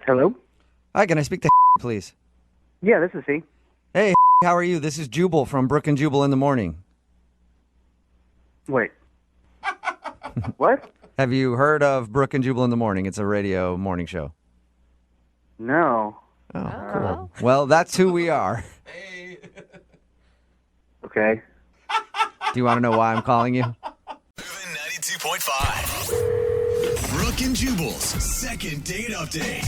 Hello? Hi, can I speak to please? Yeah, this is he. Hey, how are you? This is Jubal from Brooke and Jubal in the morning. Wait. What? Have you heard of Brooke and Jubal in the morning? It's a radio morning show. No. Oh, cool. Well, that's who we are. Okay. Do you want to know why I'm calling you? Moving 92.5. Brooke and Jubal's second date update.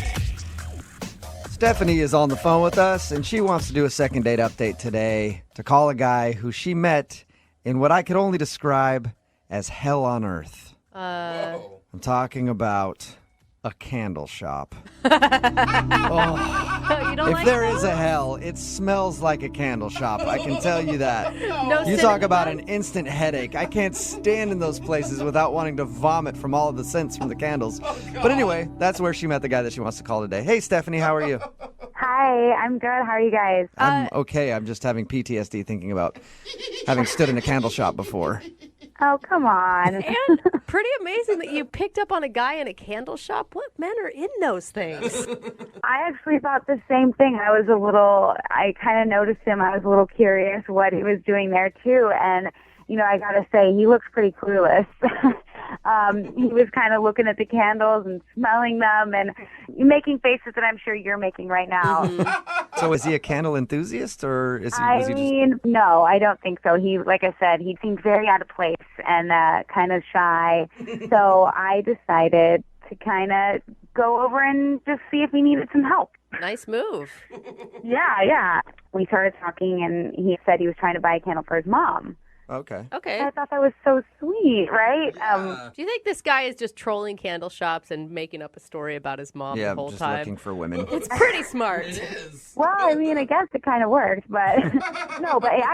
Stephanie is on the phone with us, and she wants to do a second date update today to call a guy who she met in what I could only describe as hell on earth. I'm talking about a candle shop. You don't If like there those? is a hell, it smells like a candle shop. I can tell you that. No You cinnamon talk about bun? an instant headache. I can't stand in those places without wanting to vomit from all of the scents from the candles. But anyway, that's where she met the guy that she wants to call today. Hey, Stephanie, how are you? Hi, I'm good. How are you guys? I'm okay. I'm just having PTSD thinking about having stood in a candle shop before. Oh, come on. And pretty amazing that you picked up on a guy in a candle shop. What men are in those things? I actually thought the same thing. I kind of noticed him. I was a little curious what he was doing there, too. And, I got to say, he looks pretty clueless. He was kind of looking at the candles and smelling them and making faces that I'm sure you're making right now. So is he a candle enthusiast, or was he just... No, I don't think so. Like I said, he seemed very out of place and kind of shy. So I decided to kind of go over and just see if he needed some help. Nice move. Yeah. We started talking, and he said he was trying to buy a candle for his mom. Okay. Okay. I thought that was so sweet, right? Do you think this guy is just trolling candle shops and making up a story about his mom Yeah, the whole just time? looking for women. It's pretty smart. Well, I guess it kind of worked, but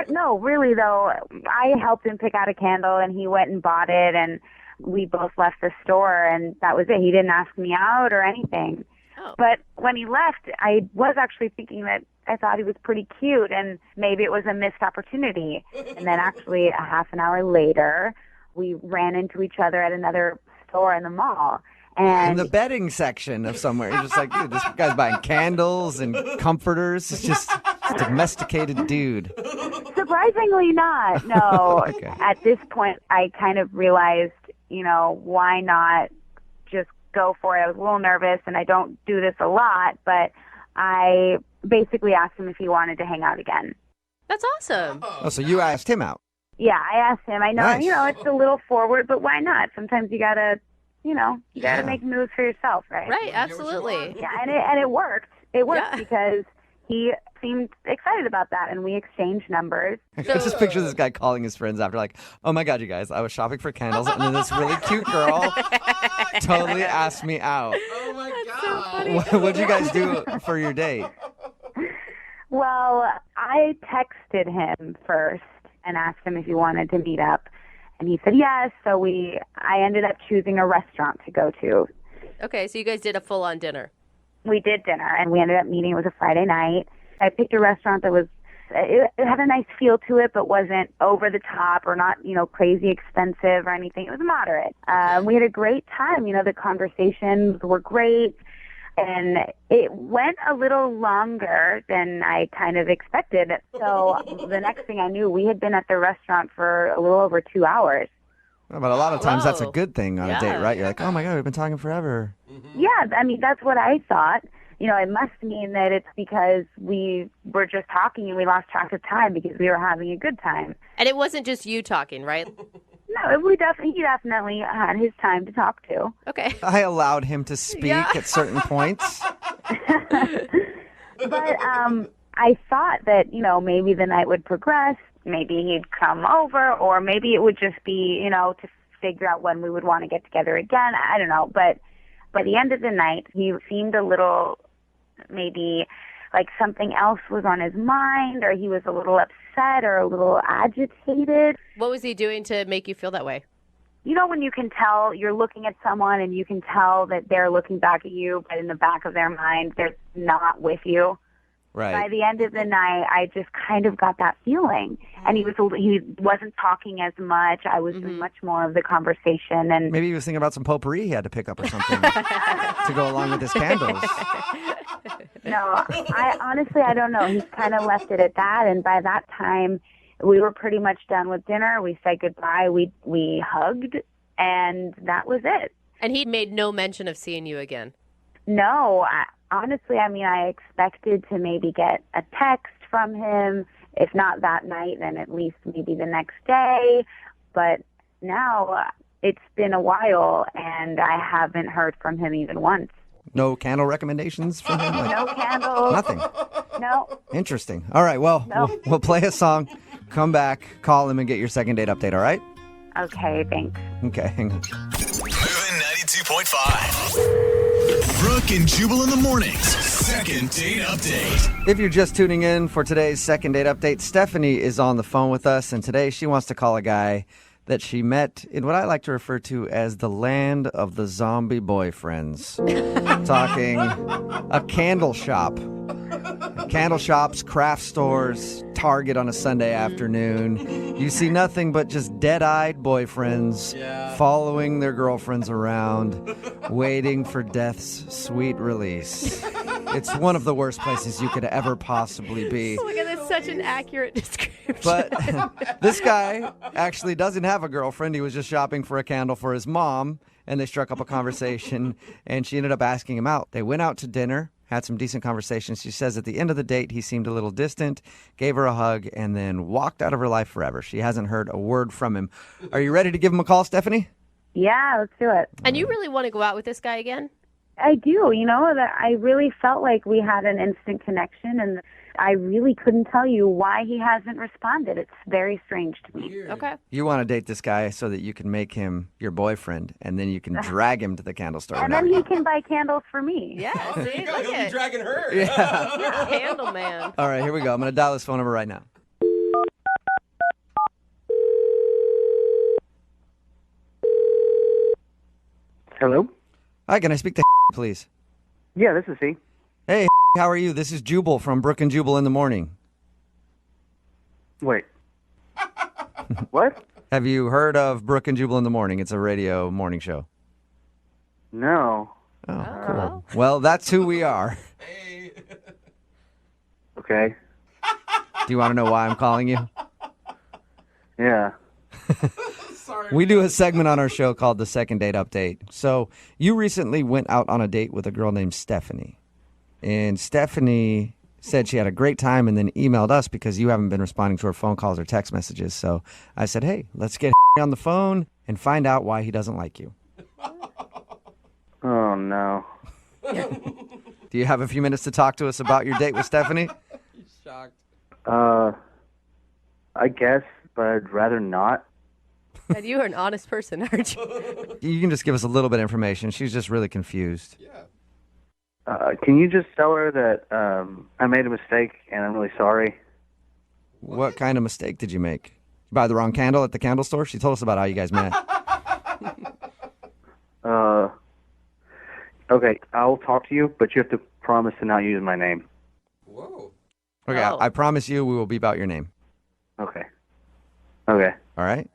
no, really though, I helped him pick out a candle, and he went and bought it, and we both left the store, and that was it. He didn't ask me out or anything. Oh. But when he left, I was actually thinking that I thought he was pretty cute, and maybe it was a missed opportunity. And then actually a half an hour later, we ran into each other at another store in the mall. And In the bedding section of somewhere. You're just like, dude, this guy's buying candles and comforters. It's just a domesticated dude. surprisingly not, no. Okay. At this point, I kind of realized, why not just go for it. I was a little nervous, and I don't do this a lot, but I basically asked him if he wanted to hang out again. That's awesome. Oh, so you asked him out. Yeah, I asked him. I know, Nice. It's a little forward, but why not? Sometimes you gotta, make moves for yourself, right? Right, absolutely. Yeah, and it worked. It worked Yeah. because he seemed excited about that, and we exchanged numbers. I just picture this guy calling his friends after, like, oh my God, you guys, I was shopping for candles, and then this really cute girl totally asked me out. Oh my So funny. What'd you guys do for your date? Well, I texted him first and asked him if he wanted to meet up, and he said yes. So I ended up choosing a restaurant to go to. Okay, so you guys did a full-on dinner. We did dinner, and we ended up meeting. It was a Friday night. I picked a restaurant that it had a nice feel to it, but wasn't over the top or not, crazy expensive or anything. It was moderate. We had a great time. The conversations were great, and it went a little longer than I kind of expected. So the next thing I knew, we had been at the restaurant for a little over 2 hours. But a lot of times that's a Whoa. good thing on a Yeah. date, right? You're like, oh my God, we've been talking forever. Yeah, that's what I thought. It must mean that it's because we were just talking and we lost track of time because we were having a good time. And it wasn't just you talking, right? No, he definitely had his time to talk to. Okay. I allowed him to speak Yeah. at certain points. But I thought that, maybe the night would progress. Maybe he'd come over, or maybe it would just be, to figure out when we would want to get together again. I don't know. But by the end of the night, he seemed a little, maybe like something else was on his mind, or he was a little upset or a little agitated. What was he doing to make you feel that way? When you can tell you're looking at someone and you can tell that they're looking back at you, but in the back of their mind, they're not with you. Right. By the end of the night, I just kind of got that feeling. And he wasn't talking as much. I was doing much more of the conversation. And Maybe he was thinking about some potpourri he had to pick up or something to go along with his candles. no, I don't know. He kind of left it at that. And by that time, we were pretty much done with dinner. We said goodbye. We hugged, and that was it. And he made no mention of seeing you again. No, honestly, I expected to maybe get a text from him. If not that night, then at least maybe the next day. But now it's been a while, and I haven't heard from him even once. No candle recommendations from him? No candles. Nothing. No. Interesting. All right, well, we'll play a song, come back, call him, and get your second date update, all right? Okay, thanks. Okay, hang on. Moving 92.5. Brooke and Jubal in the mornings. Second date update. If you're just tuning in for today's second date update, Stephanie is on the phone with us, and today she wants to call a guy that she met in what I like to refer to as the land of the zombie boyfriends. Talking a candle shop. Candle shops, craft stores, Target on a Sunday afternoon. You see nothing but just dead-eyed boyfriends following their girlfriends around, waiting for death's sweet release. It's one of the worst places you could ever possibly be. Oh my God, that's such an accurate description. But this guy actually doesn't have a girlfriend. He was just shopping for a candle for his mom, and they struck up a conversation, and she ended up asking him out. They went out to dinner, had some decent conversations. She says at the end of the date, he seemed a little distant, gave her a hug, and then walked out of her life forever. She hasn't heard a word from him. Are you ready to give him a call, Stephanie? Yeah, let's do it. And you really want to go out with this guy again? I do. That I really felt like we had an instant connection, and I really couldn't tell you why he hasn't responded. It's very strange to me. Okay. You want to date this guy so that you can make him your boyfriend, and then you can drag him to the candle store. And then he can buy candles for me. Yeah, see, He'll look be at dragging her. Yeah. Candle Man. All right, here we go. I'm going to dial his phone number right now. Hello? Hi, can I speak to please? Yeah, this is he. Hey, how are you? This is Jubal from Brooke and Jubal in the morning. Wait. What? Have you heard of Brooke and Jubal in the morning? It's a radio morning show. No. Oh, cool. Well, that's who we are. Okay. Do you want to know why I'm calling you? Yeah. We do a segment on our show called the Second Date Update. So you recently went out on a date with a girl named Stephanie. And Stephanie said she had a great time and then emailed us because you haven't been responding to her phone calls or text messages. So I said, hey, let's get on the phone and find out why he doesn't like you. Oh, no. Do you have a few minutes to talk to us about your date with Stephanie? He's shocked. I guess, but I'd rather not. And you are an honest person, aren't you? You can just give us a little bit of information. She's just really confused. Yeah. Can you just tell her that I made a mistake and I'm really sorry? What kind of mistake did you make? You buy the wrong candle at the candle store? She told us about how you guys met. Okay, I'll talk to you, but you have to promise to not use my name. Whoa. Okay, Oh. I promise you we will beep out your name. Okay. Okay. All right?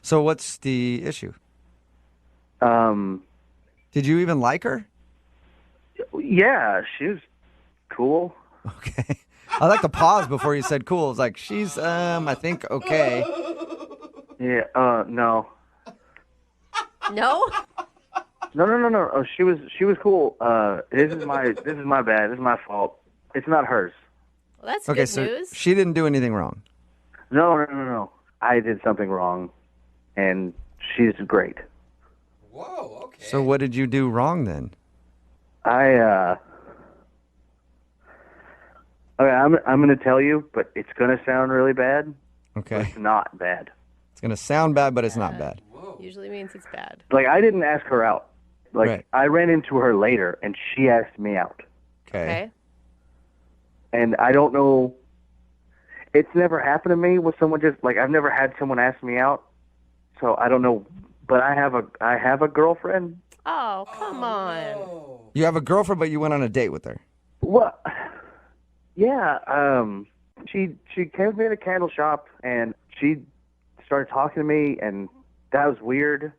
So what's the issue? Um, Did you even like her? yeah, she was cool. Okay. I like the pause before you said cool. It's like, she's, I think, okay. Yeah, no. No? No. Oh, she was cool. This is my bad. This is my fault. It's not hers. Well, that's Okay, good so news. she didn't do anything wrong. No. I did something wrong, and she's great. Whoa, okay. So what did you do wrong then? Okay, I'm gonna tell you, but it's gonna sound really bad. But Okay. it's not bad. It's going to sound bad, but it's not bad. Whoa. Usually means it's bad. Like, I didn't ask her out. Like, Right. I ran into her later, and she asked me out. Okay. And I don't know. It's never happened to me with someone just like I've never had someone ask me out, so I don't know. But I have a girlfriend. Oh, come on. Oh. You have a girlfriend, but you went on a date with her. What? Yeah, she came with me to the candle shop, and she started talking to me, and that was weird.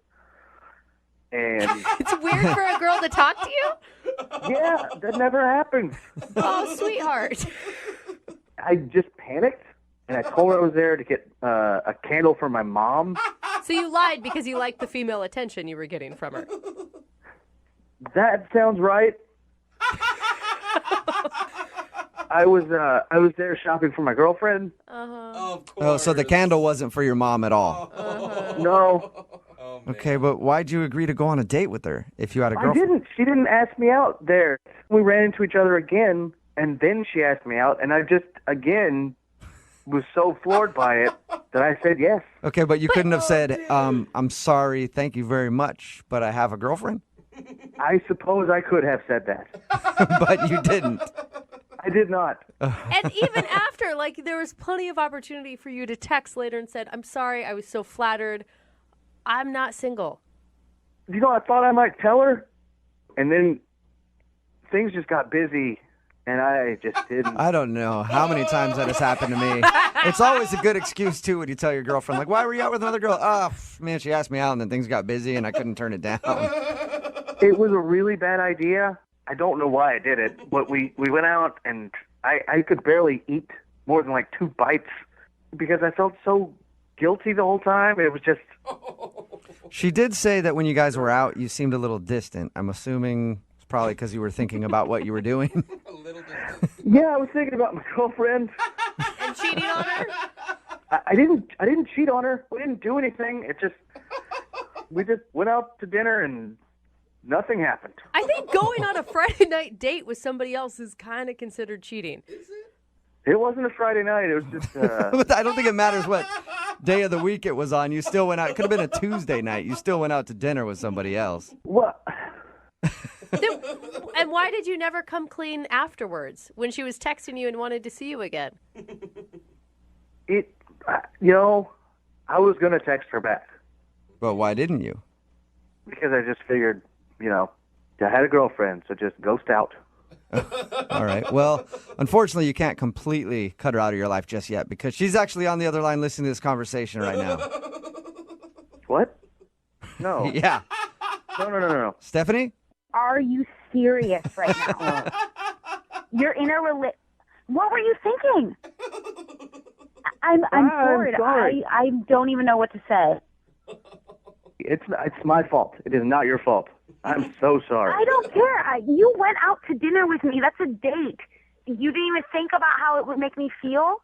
And It's weird for a girl to talk to you? yeah, that never happens. Oh, sweetheart. I just panicked, and I told her I was there to get a candle for my mom. So you lied because you liked the female attention you were getting from her. That sounds right. I was there shopping for my girlfriend. Of course. Oh, so the candle wasn't for your mom at all. No, Oh, man. Okay, but why'd you agree to go on a date with her if you had a I girlfriend? didn't. She didn't ask me out there. We ran into each other again, and then she asked me out, and I just, again, was so floored by it that I said yes. Okay, but you couldn't have said, I'm sorry, thank you very much, but I have a girlfriend? I suppose I could have said that. But you didn't. I did not. And even after, like, there was plenty of opportunity for you to text later and said, I'm sorry, I was so flattered. I'm not single. You know, I thought I might tell her, and then things just got busy, and I just didn't. I don't know how many times that has happened to me. It's always a good excuse, too, when you tell your girlfriend, like, why were you out with another girl? Oh, man, she asked me out, and then things got busy, and I couldn't turn it down. It was a really bad idea. I don't know why I did it, but we went out, and I could barely eat more than like 2 bites because I felt so guilty the whole time. It was just... She did say that when you guys were out, you seemed a little distant. I'm assuming it's probably because you were thinking about what you were doing. A little bit. Yeah, I was thinking about my girlfriend. And cheating on her? I didn't cheat on her. We didn't do anything. We just went out to dinner and nothing happened. I think going on a Friday night date with somebody else is kind of considered cheating. It wasn't a Friday night. It was just But I don't think it matters what day of the week it was on. You still went out. It could have been a Tuesday night. You still went out to dinner with somebody else. what? And why did you never come clean afterwards when she was texting you and wanted to see you again? I was gonna text her back But why didn't you? because I just figured, I had a girlfriend, so just ghost out. All right. Well, unfortunately, you can't completely cut her out of your life just yet because she's actually on the other line listening to this conversation right now. What? No. Yeah. No. Stephanie? Are you serious right now? You're in a What were you thinking? I'm bored. sorry. I don't even know what to say. It's my fault. It is not your fault. I'm so sorry. I don't care. You went out to dinner with me. That's a date. You didn't even think about how it would make me feel?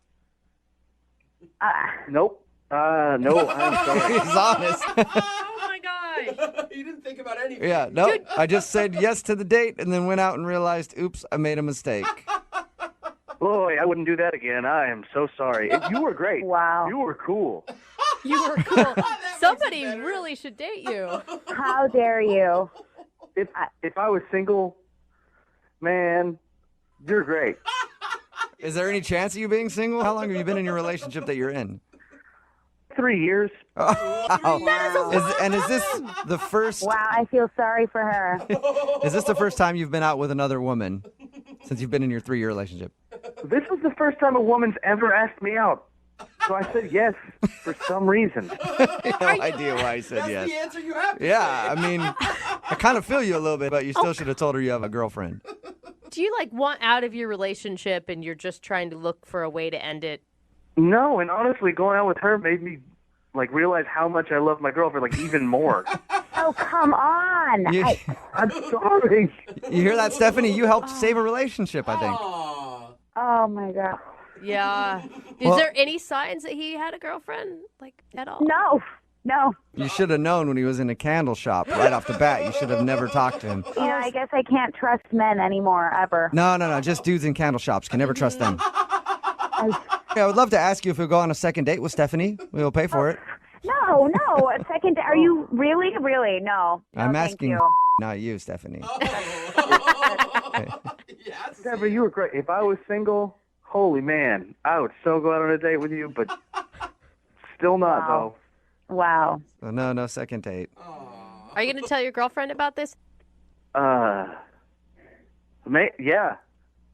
Nope. No, I'm sorry. He's honest. Oh, my gosh. You didn't think about anything. Yeah, no. I just said yes to the date and then went out and realized, oops, I made a mistake. Boy, I wouldn't do that again. I am so sorry. You were great. Wow. You were cool. You were cool. Somebody really should date you. How dare you? If I was single, man, you're great. Is there any chance of you being single? How long have you been in your relationship that you're in? 3 years. Is this the first? Wow, I feel sorry for her. Is this the first time you've been out with another woman since you've been in your 3-year relationship? This was the first time a woman's ever asked me out. So I said yes for some reason. No idea why I said That's yes. the answer you have to Yeah, I mean, I kind of feel you a little bit, but you still should have told her you have a girlfriend. Do you, want out of your relationship and you're just trying to look for a way to end it? No, and honestly, going out with her made me realize how much I love my girlfriend even more. Oh, come on. You, I'm sorry. you hear that, Stephanie? You helped save a relationship, I think. Aw. Oh, my God. Yeah. Well- Is there any signs that he had a girlfriend, at all? No. You should have known when he was in a candle shop right off the bat. You should have never talked to him. I guess I can't trust men anymore, ever. No. Just dudes in candle shops. Can never trust them. I would love to ask you if we'll go on a second date with Stephanie. We'll pay for it. No. A second, are you really? No. I'm No, thank asking, you. not you, Stephanie. Yes. Deborah, you were great. If I was single, holy man, I would so go out on a date with you, but still not, Wow. Wow. So no second date. Are you going to tell your girlfriend about this? though. Yeah.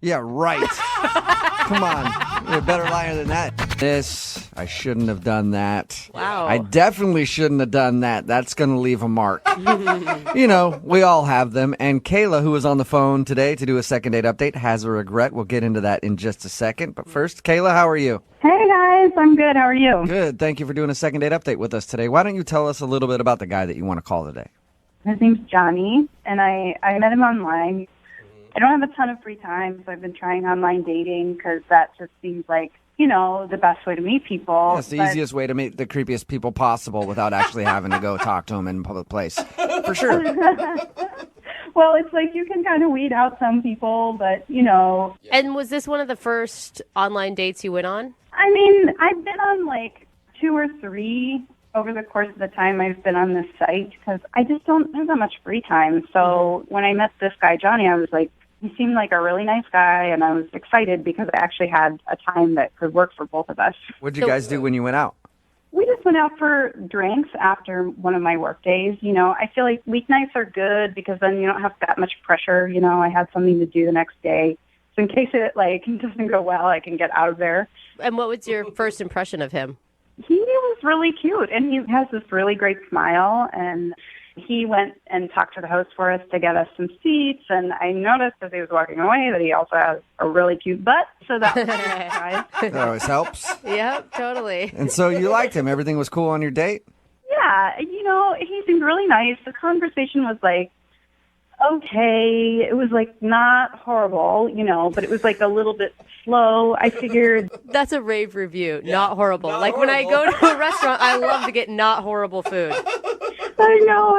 Yeah, right. Come on. You're a better liar than that. This, I shouldn't have done that. Wow. I definitely shouldn't have done that. That's going to leave a mark. You know, we all have them. And Kayla, who is on the phone today to do a second date update, has a regret. We'll get into that in just a second. But first, Kayla, how are you? Hey guys, I'm good. How are you? Good. Thank you for doing a second date update with us today. Why don't you tell us a little bit about the guy that you want to call today? His name's Johnny, and I met him online. I don't have a ton of free time, so I've been trying online dating because that just seems like, you know, the best way to meet people. That's the easiest way to meet the creepiest people possible without actually having to go talk to them in a public place. For sure. Well, it's like you can kind of weed out some people, but, you know. And was this one of the first online dates you went on? I mean, I've been on like 2 or 3 over the course of the time I've been on this site because I just don't have that much free time. So when I met this guy, Johnny, I was like, he seemed like a really nice guy, and I was excited because I actually had a time that could work for both of us. What did you guys do when you went out? We just went out for drinks after one of my work days. You know, I feel like weeknights are good because then you don't have that much pressure. You know, I had something to do the next day. So in case it, like, doesn't go well, I can get out of there. And what was your first impression of him? He was really cute, and he has this really great smile, and he went and talked to the host for us to get us some seats, and I noticed as he was walking away that he also has a really cute butt, so that was a surprise. That always helps. Yep, totally. And so you liked him. Everything was cool on your date? Yeah, you know, he seemed really nice. The conversation was like, okay, it was like not horrible, you know, but it was like a little bit slow. I figured That's a rave review. Not horrible. Like when I go to a restaurant, I love to get not horrible food. I know.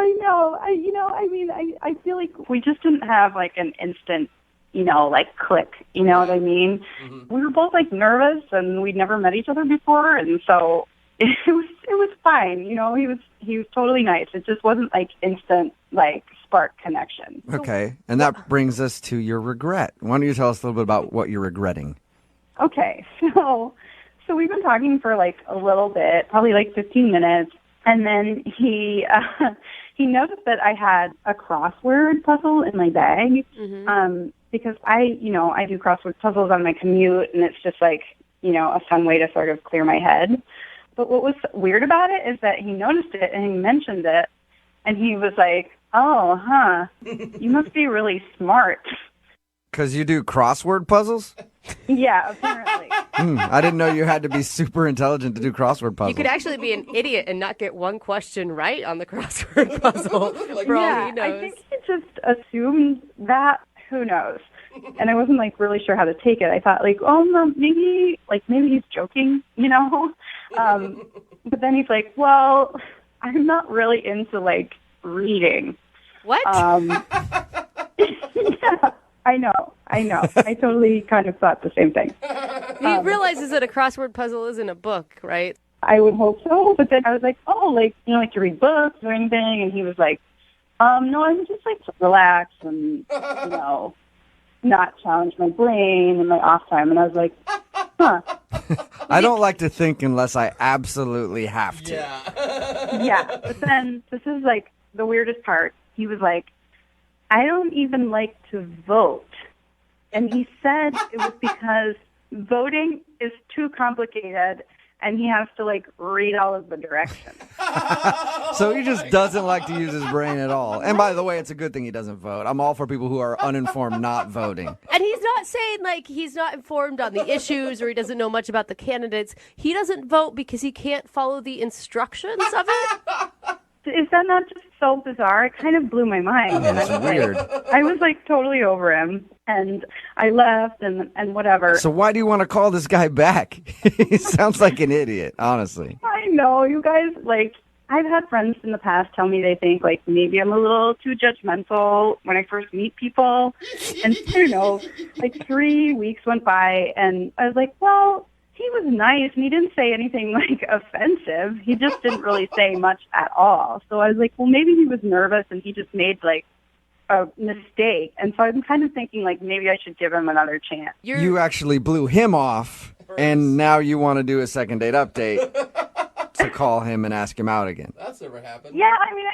I feel like we just didn't have like an instant, you know, like click, you know what I mean? Mm-hmm. We were both like nervous and we'd never met each other before, and so it was fine, you know, he was totally nice. It just wasn't like instant like spark connection. Okay. And that brings us to your regret. Why don't you tell us a little bit about what you're regretting? Okay. So we've been talking for like a little bit, probably like 15 minutes. And then he noticed that I had a crossword puzzle in my bag, because I do crossword puzzles on my commute, and it's just like, you know, a fun way to sort of clear my head. But what was weird about it is that he noticed it and he mentioned it, and he was like, "Oh, huh, you must be really smart." Because you do crossword puzzles? Yeah, apparently. I didn't know you had to be super intelligent to do crossword puzzles. You could actually be an idiot and not get one question right on the crossword puzzle. For all he knows. I think he just assumed that. Who knows? And I wasn't like really sure how to take it. I thought like, oh no, maybe he's joking, you know. But then he's like, well, I'm not really into like reading. What? Yeah. I know. I totally kind of thought the same thing. He realizes that a crossword puzzle isn't a book, right? I would hope so. But then I was like, oh, like, you know, like you read books or anything? And he was like, no, I would just like to relax and, you know, not challenge my brain in my off time. And I was like, huh. I don't like to think unless I absolutely have to. Yeah. But then this is like the weirdest part. He was like, I don't even like to vote. And he said it was because voting is too complicated and he has to like read all of the directions. So he just doesn't like to use his brain at all. And by the way, it's a good thing he doesn't vote. I'm all for people who are uninformed not voting. And he's not saying like he's not informed on the issues or he doesn't know much about the candidates. He doesn't vote because he can't follow the instructions of it. Is that not just so bizarre? It kind of blew my mind. That's weird. I was like totally over him, and I left and whatever. So why do you want to call this guy back? He sounds like an idiot, honestly. I know, you guys, like, I've had friends in the past tell me they think, like, maybe I'm a little too judgmental when I first meet people. And, you know, like 3 weeks went by, and I was like, well, he was nice, and he didn't say anything, like, offensive. He just didn't really say much at all. So I was like, well, maybe he was nervous, and he just made, like, a mistake. And so I'm kind of thinking, like, maybe I should give him another chance. You actually blew him off, and now you want to do a second date update to call him and ask him out again. That's never happened. Yeah, I mean,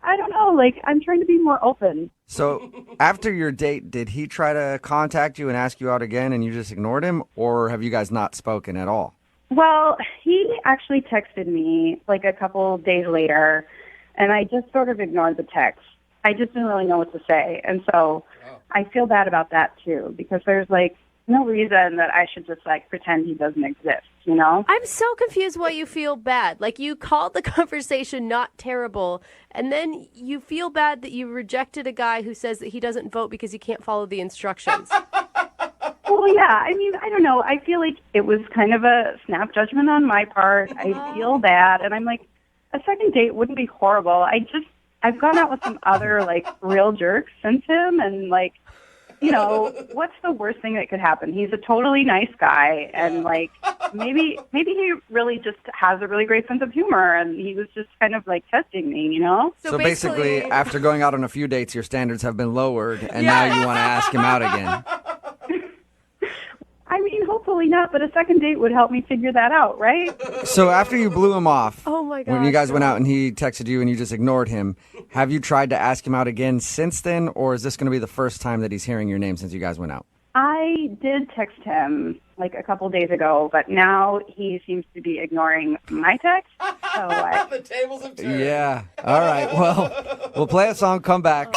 I don't know, like, I'm trying to be more open. So after your date, did he try to contact you and ask you out again and you just ignored him? Or have you guys not spoken at all? Well, he actually texted me like a couple days later, and I just sort of ignored the text. I just didn't really know what to say. And so I feel bad about that, too, because there's, like, no reason that I should just, like, pretend he doesn't exist, you know? I'm so confused why you feel bad. Like, you called the conversation not terrible, and then you feel bad that you rejected a guy who says that he doesn't vote because he can't follow the instructions. Well, yeah, I mean, I don't know. I feel like it was kind of a snap judgment on my part. I feel bad, and I'm like, a second date wouldn't be horrible. I've gone out with some other, like, real jerks since him, and, like, you know, what's the worst thing that could happen? He's a totally nice guy, and, like, maybe he really just has a really great sense of humor, and he was just kind of, like, testing me, you know? So basically, after going out on a few dates, your standards have been lowered, and now you want to ask him out again. I mean, hopefully not, but a second date would help me figure that out, right? So after you blew him off, Oh my God. when you guys went out and he texted you and you just ignored him, have you tried to ask him out again since then, or is this going to be the first time that he's hearing your name since you guys went out? I did text him like a couple days ago, but now he seems to be ignoring my text. So The tables have turned. Yeah. All right. Well, we'll play a song, come back.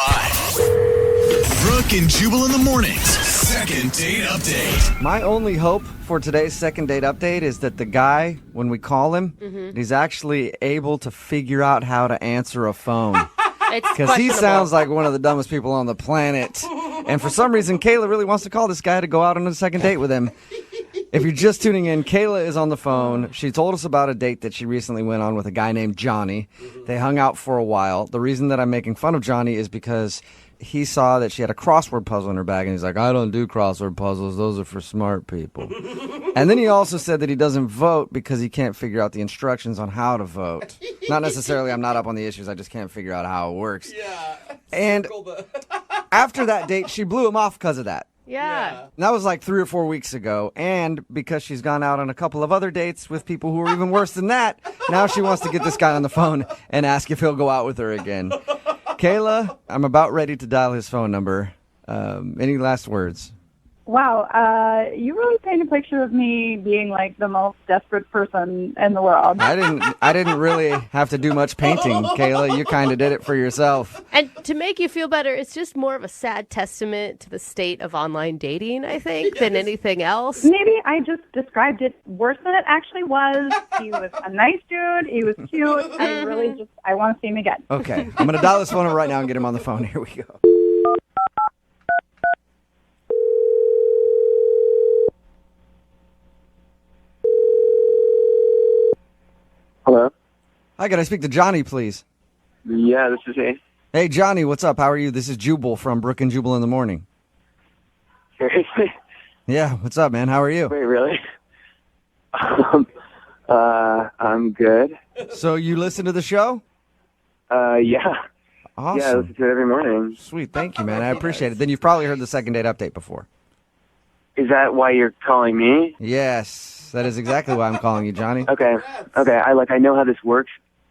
Brooke and Jubal in the mornings. Second date update. My only hope for today's second date update is that the guy, when we call him, he's actually able to figure out how to answer a phone. It's Because he questionable. sounds like one of the dumbest people on the planet. And for some reason, Kayla really wants to call this guy to go out on a second date with him. If you're just tuning in, Kayla is on the phone. She told us about a date that she recently went on with a guy named Johnny. They hung out for a while. The reason that I'm making fun of Johnny is because he saw that she had a crossword puzzle in her bag, and he's like, I don't do crossword puzzles. Those are for smart people. And then he also said that he doesn't vote because he can't figure out the instructions on how to vote. Not necessarily I'm not up on the issues. I just can't figure out how it works. Yeah. And Circle the- after that date, she blew him off because of that. Yeah. And that was like 3 or 4 weeks ago. And because she's gone out on a couple of other dates with people who are even worse than that, now she wants to get this guy on the phone and ask if he'll go out with her again. Kayla, I'm about ready to dial his phone number. Any last words? wow, you really paint a picture of me being like the most desperate person in the world. I didn't really have to do much painting, Kayla. You kind of did it for yourself. And to make you feel better, it's just more of a sad testament to the state of online dating, I think, than anything else. Maybe I just described it worse than it actually was. He was a nice dude. He was cute. I want to see him again. Okay, I'm gonna dial this phone right now and get him on the phone. Here we go. Hello? Hi, can I speak to Johnny, please? Yeah, this is he. Hey, Johnny, what's up? How are you? This is Jubal from Brooke and Jubal in the morning. Seriously? Yeah, what's up, man? How are you? Wait, really? I'm good. So you listen to the show? Yeah. Yeah, I Awesome. listen to it every morning. Sweet, thank you, man. I appreciate it. Then you've probably heard the second date update before. Is that why you're calling me? Yes, that is exactly why I'm calling you, Johnny. Okay. Okay, I know how this works.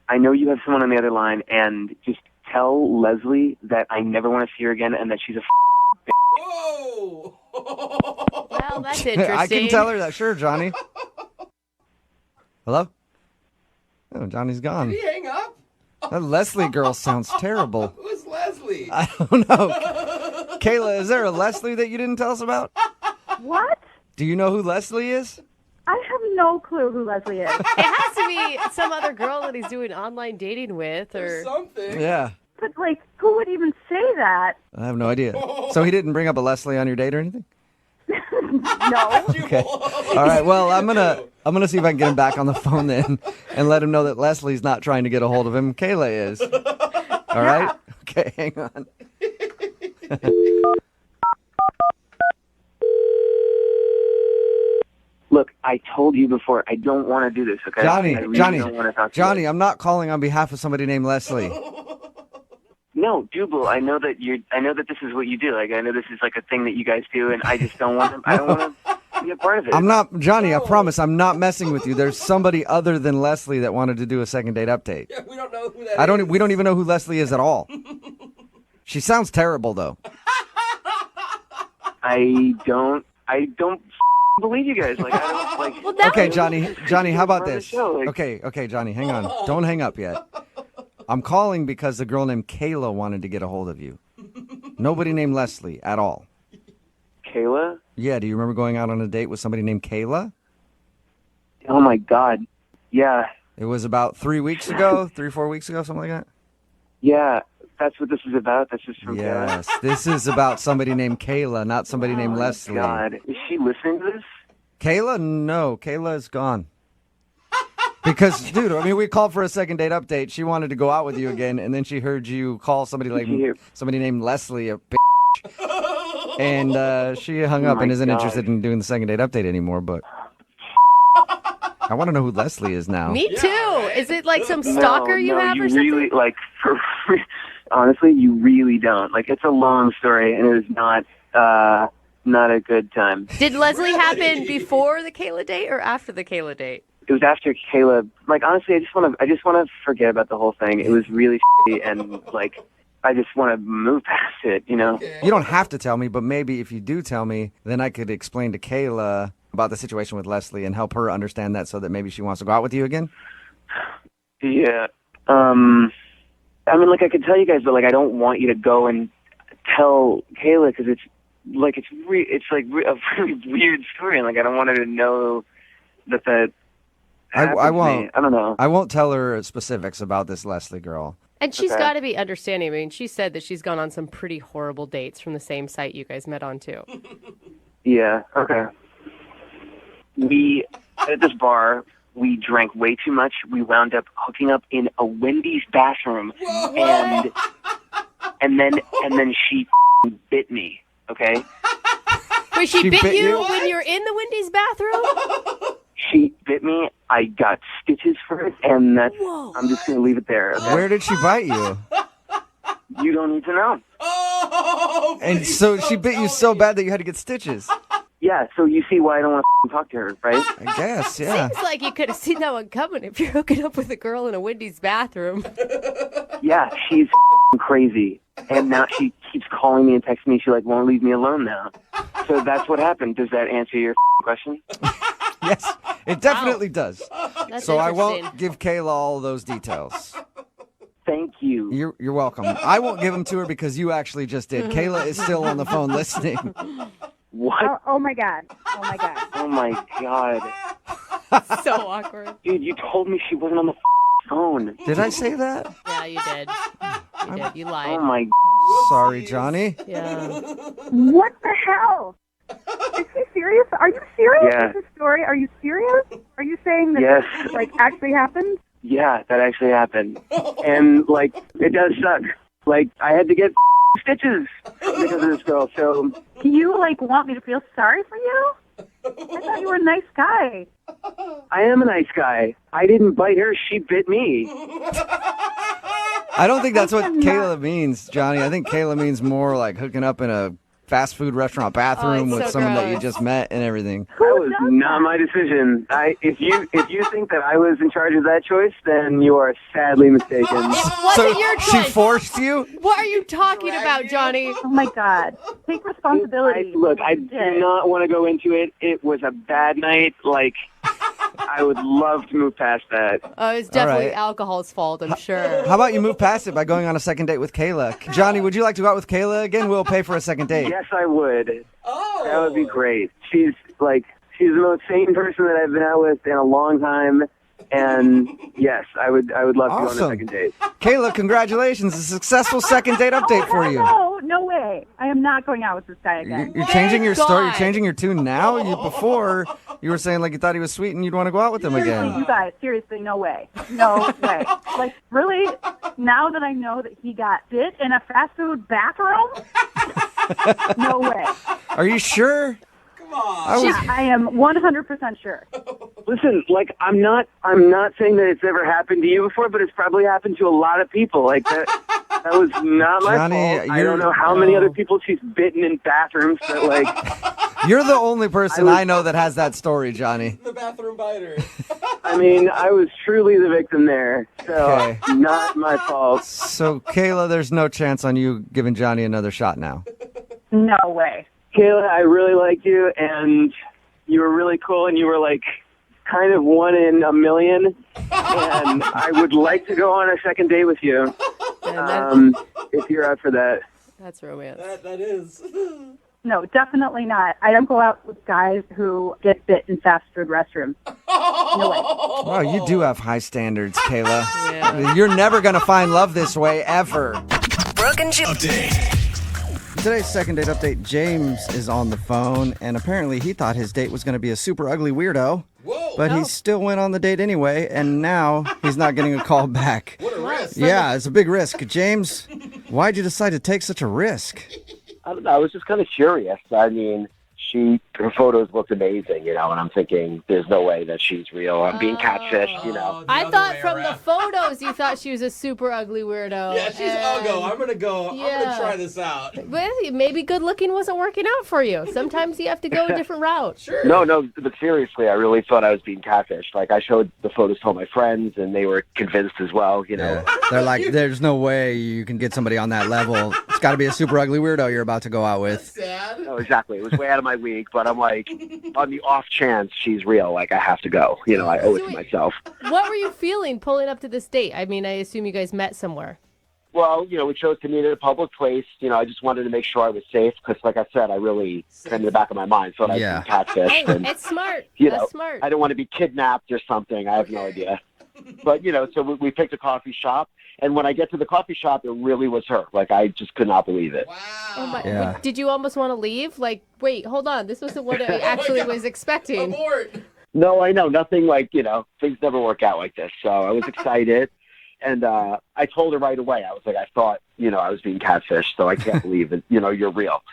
I know you have someone on the other line, and just tell Leslie that I never want to see her again and that she's a Whoa! Well, that's interesting. I can tell her that. Sure, Johnny. Hello? Oh, Johnny's gone. Did he hang up? That Leslie girl sounds terrible. Who's Leslie? I don't know. Kayla, is there a Leslie that you didn't tell us about? What? Do you know who Leslie is? I have no clue who Leslie is. It has to be some other girl that he's doing online dating with, or Something. Yeah. But, like, who would even say that? I have no idea. So he didn't bring up a Leslie on your date or anything? No. Okay. All right. Well, I'm gonna see if I can get him back on the phone then, and let him know that Leslie's not trying to get a hold of him. Kayla is. All right. Okay. Hang on. Look, I told you before, I don't want to do this, okay? Johnny, I really Johnny, don't want to talk to you. Johnny, I'm not calling on behalf of somebody named Leslie. No, Jubal, I know that this is what you do. Like, I know this is like a thing that you guys do, and I just don't want to, I don't want to be a part of it. I'm not, Johnny, I promise I'm not messing with you. There's somebody other than Leslie that wanted to do a second date update. Yeah, we don't know who that is. We don't even know who Leslie is at all. She sounds terrible, though. I don't believe you guys. Like, I don't like. Well, now Okay, Johnny, how about Run the this? show, like- Okay, Johnny, hang on. Don't hang up yet. I'm calling because the girl named Kayla wanted to get a hold of you. Nobody named Leslie at all. Kayla? Yeah, do you remember going out on a date with somebody named Kayla? Oh my God. Yeah. It was about 3 weeks ago, 4 weeks ago, something like that? Yeah. That's what this is about. That's just from Kayla. Yes, this is about somebody named Kayla, not somebody named Leslie. God. Is she listening to this? Kayla? No, Kayla is gone. Because, dude, I mean, we called for a second date update. She wanted to go out with you again, and then she heard you call somebody named Leslie a bitch. And she hung up and isn't interested in doing the second date update anymore, but I want to know who Leslie is now. Me too. Is it like some stalker you have or something? Really, like, honestly, you really don't. Like, it's a long story, and it was not a good time. Did Leslie happen before the Kayla date or after the Kayla date? It was after Kayla. Like, honestly, I just want to forget about the whole thing. It was really shitty, and like, I just want to move past it. You know. You don't have to tell me, but maybe if you do tell me, then I could explain to Kayla about the situation with Leslie and help her understand that so that maybe she wants to go out with you again. Yeah. I mean, like, I could tell you guys, but like, I don't want you to go and tell Kayla because it's like a really weird story, and like, I don't want her to know that. I won't. I don't know. I won't tell her specifics about this Leslie girl. And she's got to be understanding. I mean, she said that she's gone on some pretty horrible dates from the same site you guys met on, too. Yeah, okay. At this bar, we drank way too much. We wound up hooking up in a Wendy's bathroom, and then she bit me, okay? Wait, she bit bit you you? when you're in the Wendy's bathroom? She bit me. I got stitches for it, and I'm just going to leave it there. Okay? Where did she bite you? You don't need to know. Oh, And so she bit you so bad that you had to get stitches. Yeah, so you see why I don't want to talk to her, right? I guess, yeah. Seems like you could have seen that one coming if you're hooking up with a girl in a Wendy's bathroom. Yeah, she's crazy. And now she keeps calling me and texting me. She like won't leave me alone now. So that's what happened. Does that answer your question? Yes, it definitely does. That's So I interesting. won't give Kayla all those details. Thank you. You're welcome. I won't give them to her because you actually just did. Kayla is still on the phone listening. What? Oh my God. Oh my God. Oh my God. So awkward. Dude, you told me she wasn't on the phone. Did I say that? Yeah, you did. You did. You lied. Oh my. Sorry, Johnny. Yeah. What the hell? Is he serious? Are you serious Yeah. with this story? Are you serious? Are you saying that Yes. this like actually happened? Yeah, that actually happened. And like, it does suck. Like, I had to get stitches because of this girl. So Do you like want me to feel sorry for you? I thought you were a nice guy. I am a nice guy. I didn't bite her. She bit me. I don't think that's what Kayla means, Johnny. I think Kayla means more like hooking up in a fast food restaurant bathroom it's with so someone that you gross. just met and everything. That was not my decision. If you think that I was in charge of that choice, then you are sadly mistaken. Wasn't your she choice. forced you? What are you talking about, Johnny? Oh my God. Take responsibility. Look, I do not want to go into it. It was a bad night. Like, I would love to move past that. It's definitely All right. alcohol's fault, I'm sure. How about you move past it by going on a second date with Kayla? Johnny, would you like to go out with Kayla again? We'll pay for a second date. Yes, I would. Oh. That would be great. She's the most sane person that I've been out with in a long time. And yes, I would love to go on Awesome. a second date. Kayla, congratulations. A successful second date update for you. No way. I am not going out with this guy again. You're changing your story. You're God. changing your tune now. Before, you were saying like you thought he was sweet and you'd want to go out with him You again. guys, seriously, no way. No way. Like, really? Now that I know that he got bit in a fast food bathroom? No way. Are you sure? Come on. I am 100% sure. Listen, like I'm not saying that it's ever happened to you before, but it's probably happened to a lot of people. Like that was not my Johnny, fault. I don't know how many other people she's bitten in bathrooms, but like You're the only person I know that has that story, Johnny. The bathroom biter. I mean, I was truly the victim there, so Okay. not my fault. So, Kayla, there's no chance on you giving Johnny another shot now. No way. Kayla, I really liked you, and you were really cool, and you were like kind of one in a million, and I would like to go on a second date with you if you're up for that. That's romance. That is. No, definitely not. I don't go out with guys who get bit in fast food restrooms. No way. Wow, you do have high standards, Kayla. Yeah. You're never going to find love this way, ever. Brooke and Jubal. Update. Today's second date update, James is on the phone, and apparently he thought his date was going to be a super ugly weirdo. Whoa. But he still went on the date anyway, and now he's not getting a call back. What a risk. Yeah, it's a big risk. James, why'd you decide to take such a risk? I don't know. I was just kind of curious. I mean, her photos looked amazing, and I'm thinking, there's no way that she's real. I'm being catfished, I thought from the photos you thought she was a super ugly weirdo. Yeah, she's uggo. I'm gonna go. I'm Yeah. gonna try this out. Well, maybe good looking wasn't working out for you. Sometimes you have to go a different route. Sure. No, but seriously, I really thought I was being catfished. Like, I showed the photos to all my friends, and they were convinced as well, Yeah. They're like, there's no way you can get somebody on that level. It's got to be a super ugly weirdo you're about to go out with. Sad. No, exactly. It was way out of my league, but I'm like, on the off chance she's real, like, I have to go. I owe it to myself. What were you feeling pulling up to this date? I mean, I assume you guys met somewhere. Well, we chose to meet at a public place. I just wanted to make sure I was safe because, like I said, I really, in the back of my mind, thought I was being catfished. Hey, And, it's smart. you That's know, smart. I don't want to be kidnapped or something. I have no idea. But, so we picked a coffee shop. And when I get to the coffee shop, it really was her. Like, I just could not believe it. Wow. Oh my, Yeah. Did you almost want to leave? Like, wait, hold on. This wasn't what I actually was expecting. Abort. No, I know. Nothing like, things never work out like this. So I was excited. And I told her right away. I was like, I thought, I was being catfished. So I can't believe that, you're real.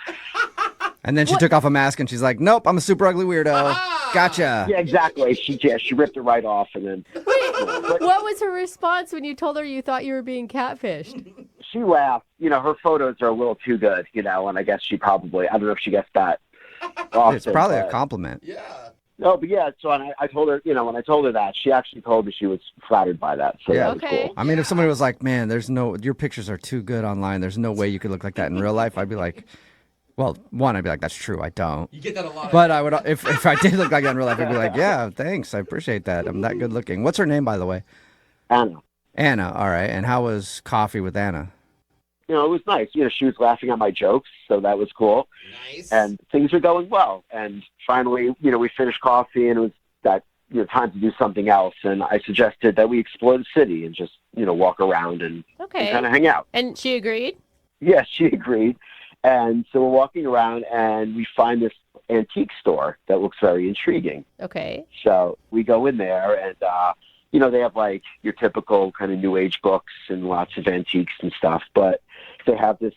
And then she took off a mask and she's like, nope, I'm a super ugly weirdo. Gotcha. Yeah, exactly. She ripped it right off. And then What was her response when you told her you thought you were being catfished? she laughed. Her photos are a little too good, and I guess she probably, I don't know if she gets that often. It's probably a but- compliment. Yeah. No, but yeah, so I told her, when I told her that, she actually told me she was flattered by that. So Yeah. that was Okay. cool. I mean, if somebody was like, man, your pictures are too good online. There's no way you could look like that in real life. I'd be like, well, one, I'd be like, that's true. I don't. You get that a lot. But I would, if I did look like that in real life, I'd be like, yeah, thanks. I appreciate that. I'm that good looking. What's her name, by the way? Anna. Anna. All right. And how was coffee with Anna? It was nice. She was laughing at my jokes, so that was cool. Nice. And things were going well. And finally, we finished coffee, and it was that, time to do something else. And I suggested that we explore the city and just, walk around and Okay. kind of hang out. And she agreed? Yes, she agreed. And so we're walking around, and we find this antique store that looks very intriguing. Okay. So we go in there, and, they have, like, your typical kind of New Age books and lots of antiques and stuff. But they have this,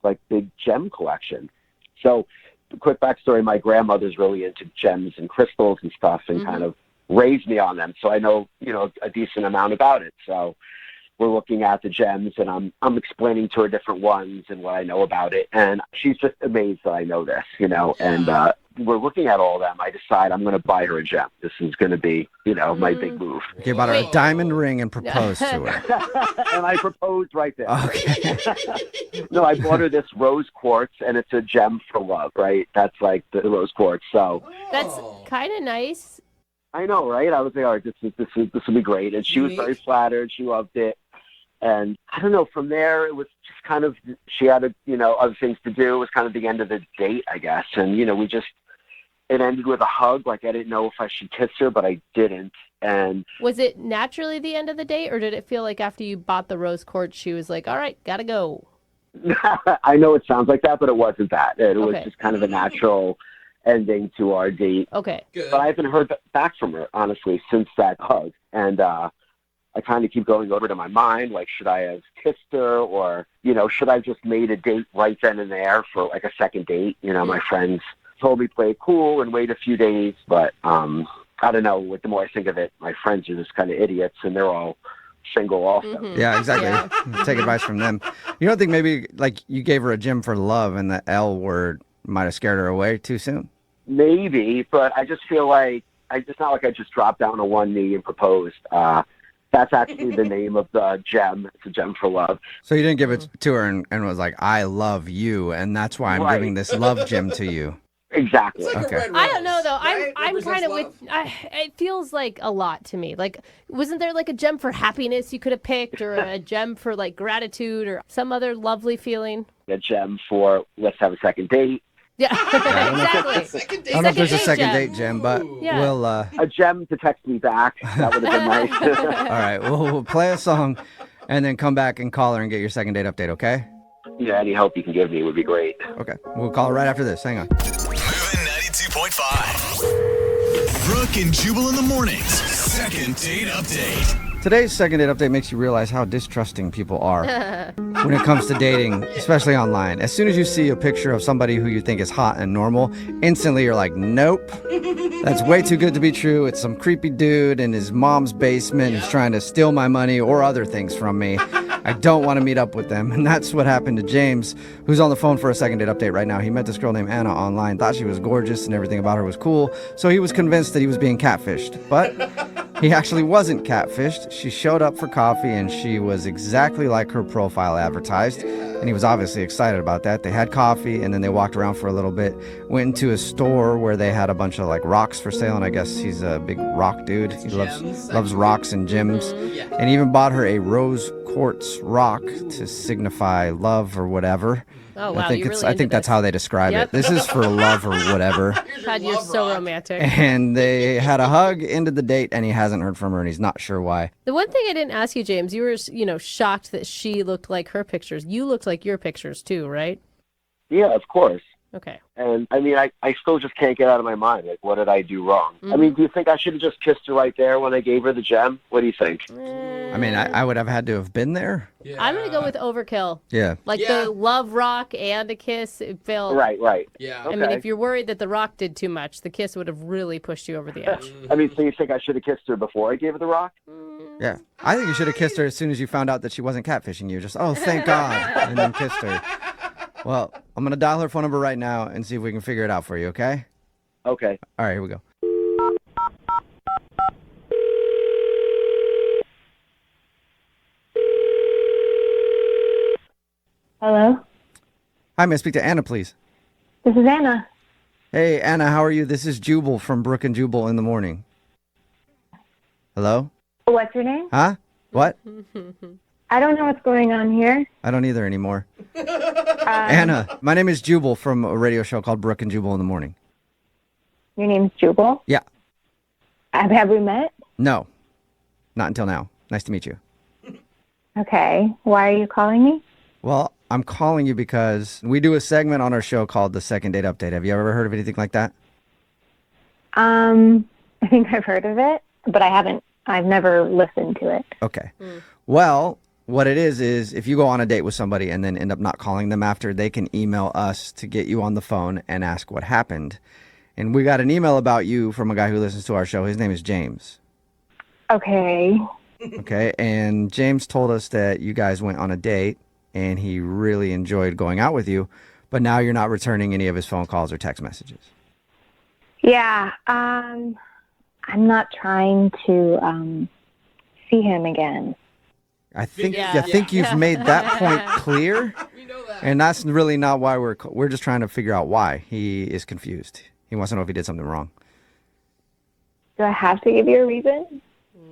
like, big gem collection. So, quick backstory, my grandmother's really into gems and crystals and stuff and kind of raised me on them. So I know, a decent amount about it. So we're looking at the gems, and I'm explaining to her different ones and what I know about it. And she's just amazed that I know this, and we're looking at all of them. I decide I'm going to buy her a gem. This is going to be, my big move. You bought her a diamond ring and proposed to her. And I proposed right there. Okay. No, I bought her this rose quartz, and it's a gem for love, right? That's like the rose quartz. So That's kind of nice. I know, right? I was like, all right, this will be great. And she was very flattered. She loved it. And I don't know, from there, it was just kind of, she had, other things to do. It was kind of the end of the date, I guess. And, it ended with a hug. Like, I didn't know if I should kiss her, but I didn't. And Was it naturally the end of the date, or did it feel like after you bought the rose quartz, she was like, all right, gotta go? I know it sounds like that, but it wasn't that. It was Okay. just kind of a natural ending to our date. Okay. Good. But I haven't heard back from her, honestly, since that hug. And I kind of keep going over to my mind, like, should I have kissed her, or, should I have just made a date right then and there for, like, a second date? My friends told me play it cool and wait a few days, but I don't know. The more I think of it, my friends are just kind of idiots, and they're all single also. Yeah, exactly. Take advice from them. You don't think maybe, like, you gave her a gem for love and the L word might have scared her away too soon? maybe, but I just feel like it's not like I just dropped down on one knee and proposed. That's actually the name of the gem. It's a gem for love. So you didn't give it to her and was like, I love you, and that's why I'm giving this love gem to you. Exactly. It's like Okay. a red rose, I don't know though. right? I'm kind of Represents with. love? It feels like a lot to me. Like, wasn't there like a gem for happiness you could have picked, or a gem for like gratitude, or some other lovely feeling? A gem for let's have a second date. Yeah, exactly. Second I date. don't know if there's a date second gem. date gem, but Yeah. we'll A gem to text me back. That would have been nice. all right, we'll play a song and then come back and call her and get your second date update, okay? Yeah, any help you can give me would be great. Okay. We'll call her right after this. Hang on. Moving 92.5. Brooke and Jubal in the mornings. Second date update. Today's second date update makes you realize how distrusting people are when it comes to dating, especially online. As soon as you see a picture of somebody who you think is hot and normal, instantly you're like, nope, that's way too good to be true. It's some creepy dude in his mom's basement who's trying to steal my money or other things from me. I don't want to meet up with them. And that's what happened to James, who's on the phone for a second date update right now. He met this girl named Anna online, thought she was gorgeous and everything about her was cool, so he was convinced that he was being catfished. But he actually wasn't catfished. She showed up for coffee and she was exactly like her profile advertised. And he was obviously excited about that. They had coffee and then they walked around for a little bit, went into a store where they had a bunch of like rocks for sale. And I guess he's a big rock dude. He loves rocks and gems. Yeah. And he even bought her a rose quartz rock to signify love or whatever. Oh wow, I think you're really I think into that's this. how they describe Yep. it. This is for love or whatever. God, you're Love so rock. romantic. And they had a hug, ended the date, and he hasn't heard from her, and he's not sure why. The one thing I didn't ask you, James, you were, shocked that she looked like her pictures. You looked like your pictures too, right? Yeah, of course. Okay. And I mean, I still just can't get out of my mind. Like, what did I do wrong? I mean, do you think I should have just kissed her right there when I gave her the gem? What do you think? I mean, I would have had to have been there. Yeah. I'm gonna go with overkill. Yeah. Like Yeah. the love rock and a kiss. It felt. Right. Yeah. I mean, if you're worried that the rock did too much, the kiss would have really pushed you over the edge. I mean, so you think I should have kissed her before I gave her the rock? Yeah. I think you should have kissed her as soon as you found out that she wasn't catfishing you. Just, oh, thank God. And then kissed her. Well, I'm going to dial her phone number right now and see if we can figure it out for you, okay? Okay. All right, here we go. Hello, Hi, may I speak to Anna, please? this is Anna. Hey, Anna, how are you? This is Jubal from Brooke and Jubal in the morning. Hello? What's your name? Huh? What? I don't know what's going on here. I don't either anymore. Anna, my name is Jubal from a radio show called Brooke and Jubal in the morning. Your name's Jubal. Yeah. Have we met? No, not until now. Nice to meet you. Okay. Why are you calling me? Well, I'm calling you because we do a segment on our show called the Second Date Update. Have you ever heard of anything like that? I think I've heard of it, but I've never listened to it. Okay. Well, what it is if you go on a date with somebody and then end up not calling them after, they can email us to get you on the phone and ask what happened. And we got an email about you from a guy who listens to our show. His name is James. Okay. Okay. And James told us that you guys went on a date and he really enjoyed going out with you, but now you're not returning any of his phone calls or text messages. Yeah. I'm not trying to see him again. I think Yeah. I think you've made that point clear, We know that. and that's really not why we're just trying to figure out why he is confused. He wants to know if he did something wrong. Do I have to give you a reason?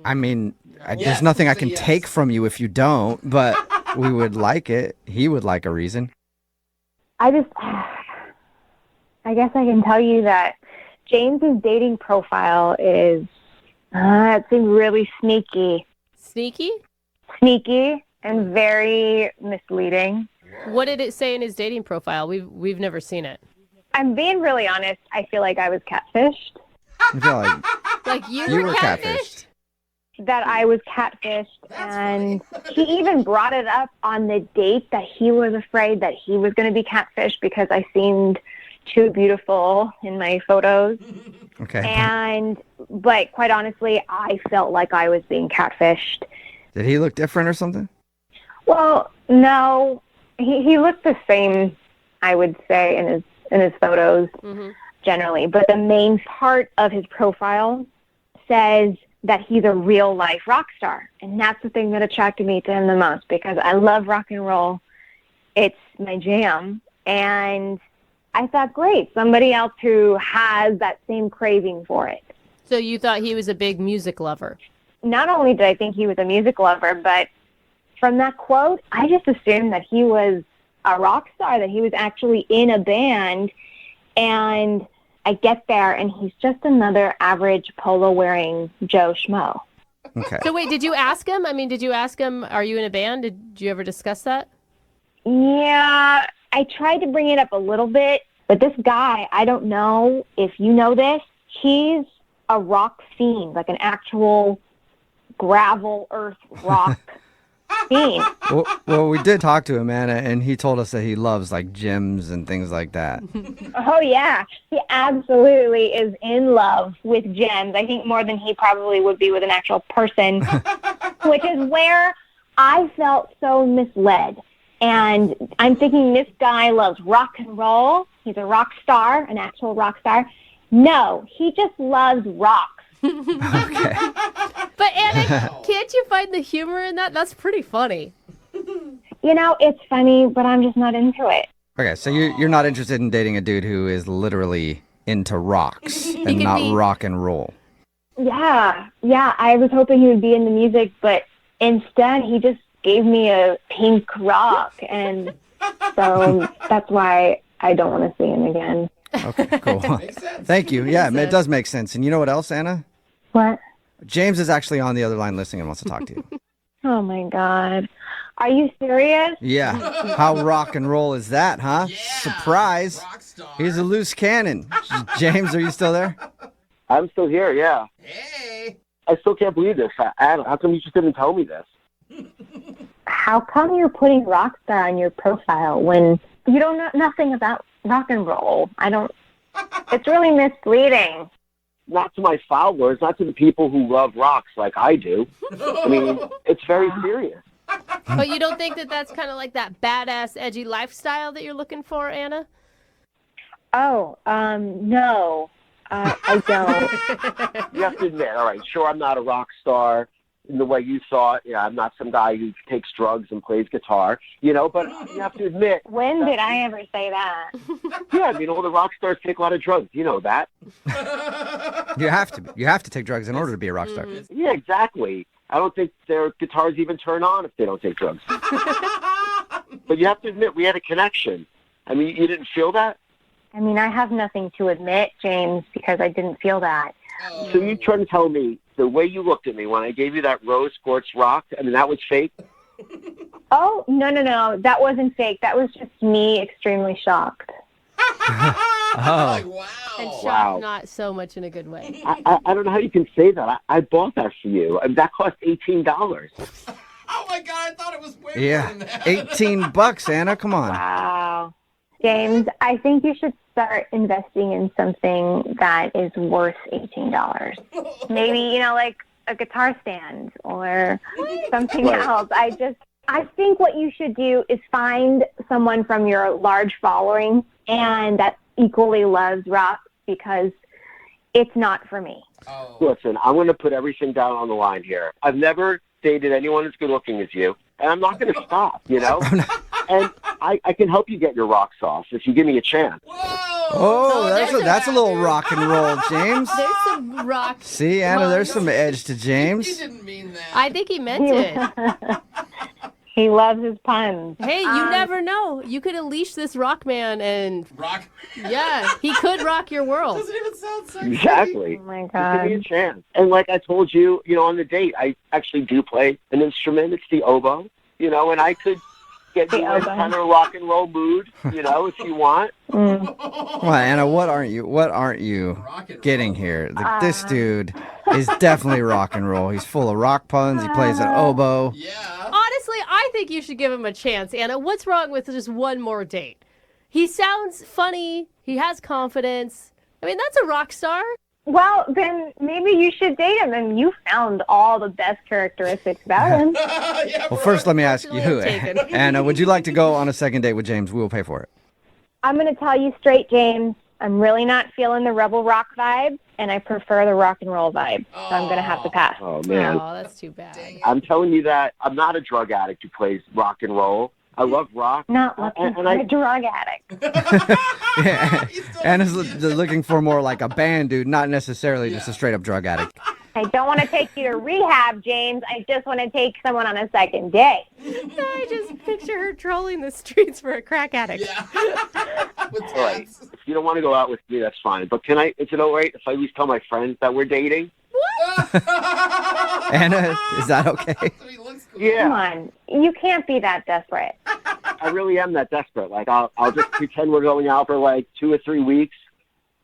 I mean, Yes, there's nothing I say can yes. take from you if you don't, but we would like it. He would like a reason. I guess I can tell you that James's dating profile is, it seems really sneaky and very misleading. What did it say in his dating profile? We've never seen it. I'm being really honest. I feel like I was catfished. I feel like Like you you were were catfished. That I was catfished, and he even brought it up on the date that he was afraid that he was going to be catfished because I seemed too beautiful in my photos. Okay. But quite honestly, I felt like I was being catfished. Did he look different or something? Well, no, he looked the same, I would say, in his photos. Mm-hmm. generally, but the main part of his profile says that he's a real life rock star. And that's the thing that attracted me to him the most, because I love rock and roll. It's my jam. And I thought, great, somebody else who has that same craving for it. So you thought he was a big music lover? Not only did I think he was a music lover, but from that quote, I just assumed that he was a rock star, that he was actually in a band. And I get there, and he's just another average polo-wearing Joe Schmo. Okay. So wait, did you ask him? I mean, did you ask him, are you in a band? Did you ever discuss that? Yeah, I tried to bring it up a little bit, but this guy, I don't know if you know this, he's a rock fiend, like an actual gravel earth rock fiend. Well, we did talk to him, Anna, and he told us that he loves like gyms and things like that. Oh, yeah. He absolutely is in love with gems. I think more than he probably would be with an actual person, which is where I felt so misled. And I'm thinking this guy loves rock and roll. He's a rock star, an actual rock star. No, he just loves rocks. Okay. But Anna, can't you find the humor in that? That's pretty funny. You know, it's funny, but I'm just not into it. Okay, so you're not interested in dating a dude who is literally into rocks and not rock and roll. Yeah, I was hoping he would be into music, but instead he just gave me a pink rock, and so that's why I don't want to see him again. Okay, cool. Thank you. Yeah, it does make sense. And you know what else, Anna? What? James is actually on the other line listening and wants to talk to you. Oh, my God. Are you serious? Yeah. How rock and roll is that, huh? Yeah. Surprise. Rockstar. He's a loose cannon. James, are you still there? I'm still here, yeah. Hey. I still can't believe this. Adam, how come you just didn't tell me this? How come you're putting Rockstar on your profile when you don't know nothing about rock and roll? It's really misleading. Not to my followers, not to the people who love rocks like I do. I mean, it's very serious. But you don't think that that's kind of like that badass, edgy lifestyle that you're looking for, Anna? Oh, no. I don't. You have to admit, all right, sure, I'm not a rock star in the way you thought. Yeah, I'm not some guy who takes drugs and plays guitar, but you have to admit. When did I ever say that? Yeah, I mean, all the rock stars take a lot of drugs. You know that. You have to. You have to take drugs in order to be a rock star. Yeah, exactly. I don't think their guitars even turn on if they don't take drugs. But you have to admit, we had a connection. I mean, you didn't feel that? I mean, I have nothing to admit, James, because I didn't feel that. So you trying to tell me the way you looked at me when I gave you that rose quartz rock, I mean, that was fake? Oh, no. That wasn't fake. That was just me extremely shocked. Like, wow. And shocked, Wow. not so much in a good way. I don't know how you can say that. I bought that for you. I mean, that cost $18. Oh, my God. I thought it was way more Yeah. than that. $18, Anna. Come on. Wow. James, I think you should start investing in something that is worth $18. Maybe, like a guitar stand or something else. I think what you should do is find someone from your large following and that equally loves rock, because it's not for me. Oh. Listen, I'm going to put everything down on the line here. I've never dated anyone as good looking as you, and I'm not going to stop, And I can help you get your rocks off if you give me a chance. Whoa. Oh, there's that's a little rock and roll, James. There's some rock. See, Anna, there's some edge to He James. didn't mean that. I think he meant it. He loves his puns. Hey, you never know. You could unleash this rock man and, Rock. yeah, he could rock your world. Doesn't even sound sexy. Exactly. Oh, my Just give me a God. chance. And like I told you, on the date, I actually do play an instrument. It's the oboe, and I could get you in kind of a rock and roll mood, if you want. Well, Anna, what aren't you Rock and getting here? This dude is definitely rock and roll. He's full of rock puns. He plays an oboe. Yeah. Honestly, I think you should give him a chance, Anna. What's wrong with just one more date? He sounds funny. He has confidence. I mean, that's a rock star. Well, then maybe you should date him, and you found all the best characteristics about him. Yeah, Well, first, let me ask you, Unfortunately, I'm taken. Anna, would you like to go on a second date with James? We will pay for it. I'm going to tell you straight, James, I'm really not feeling the rebel rock vibe, and I prefer the rock and roll vibe. So I'm going to have to pass. Oh, man. Oh, that's too bad. I'm telling you that I'm not a drug addict who plays rock and roll. I love rock. Not looking for a drug addict. Yeah. Anna's looking for more like a band dude, not necessarily just a straight up drug addict. I don't want to take you to rehab, James. I just want to take someone on a second date. I just picture her trolling the streets for a crack addict. Yeah. With All right. tats. If you don't want to go out with me, that's fine. But is it all right if I at least tell my friends that we're dating? Anna, is that okay? He looks cool. Come Yeah. on. You can't be that desperate. I really am that desperate. Like, I'll just pretend we're going out for like 2 or 3 weeks.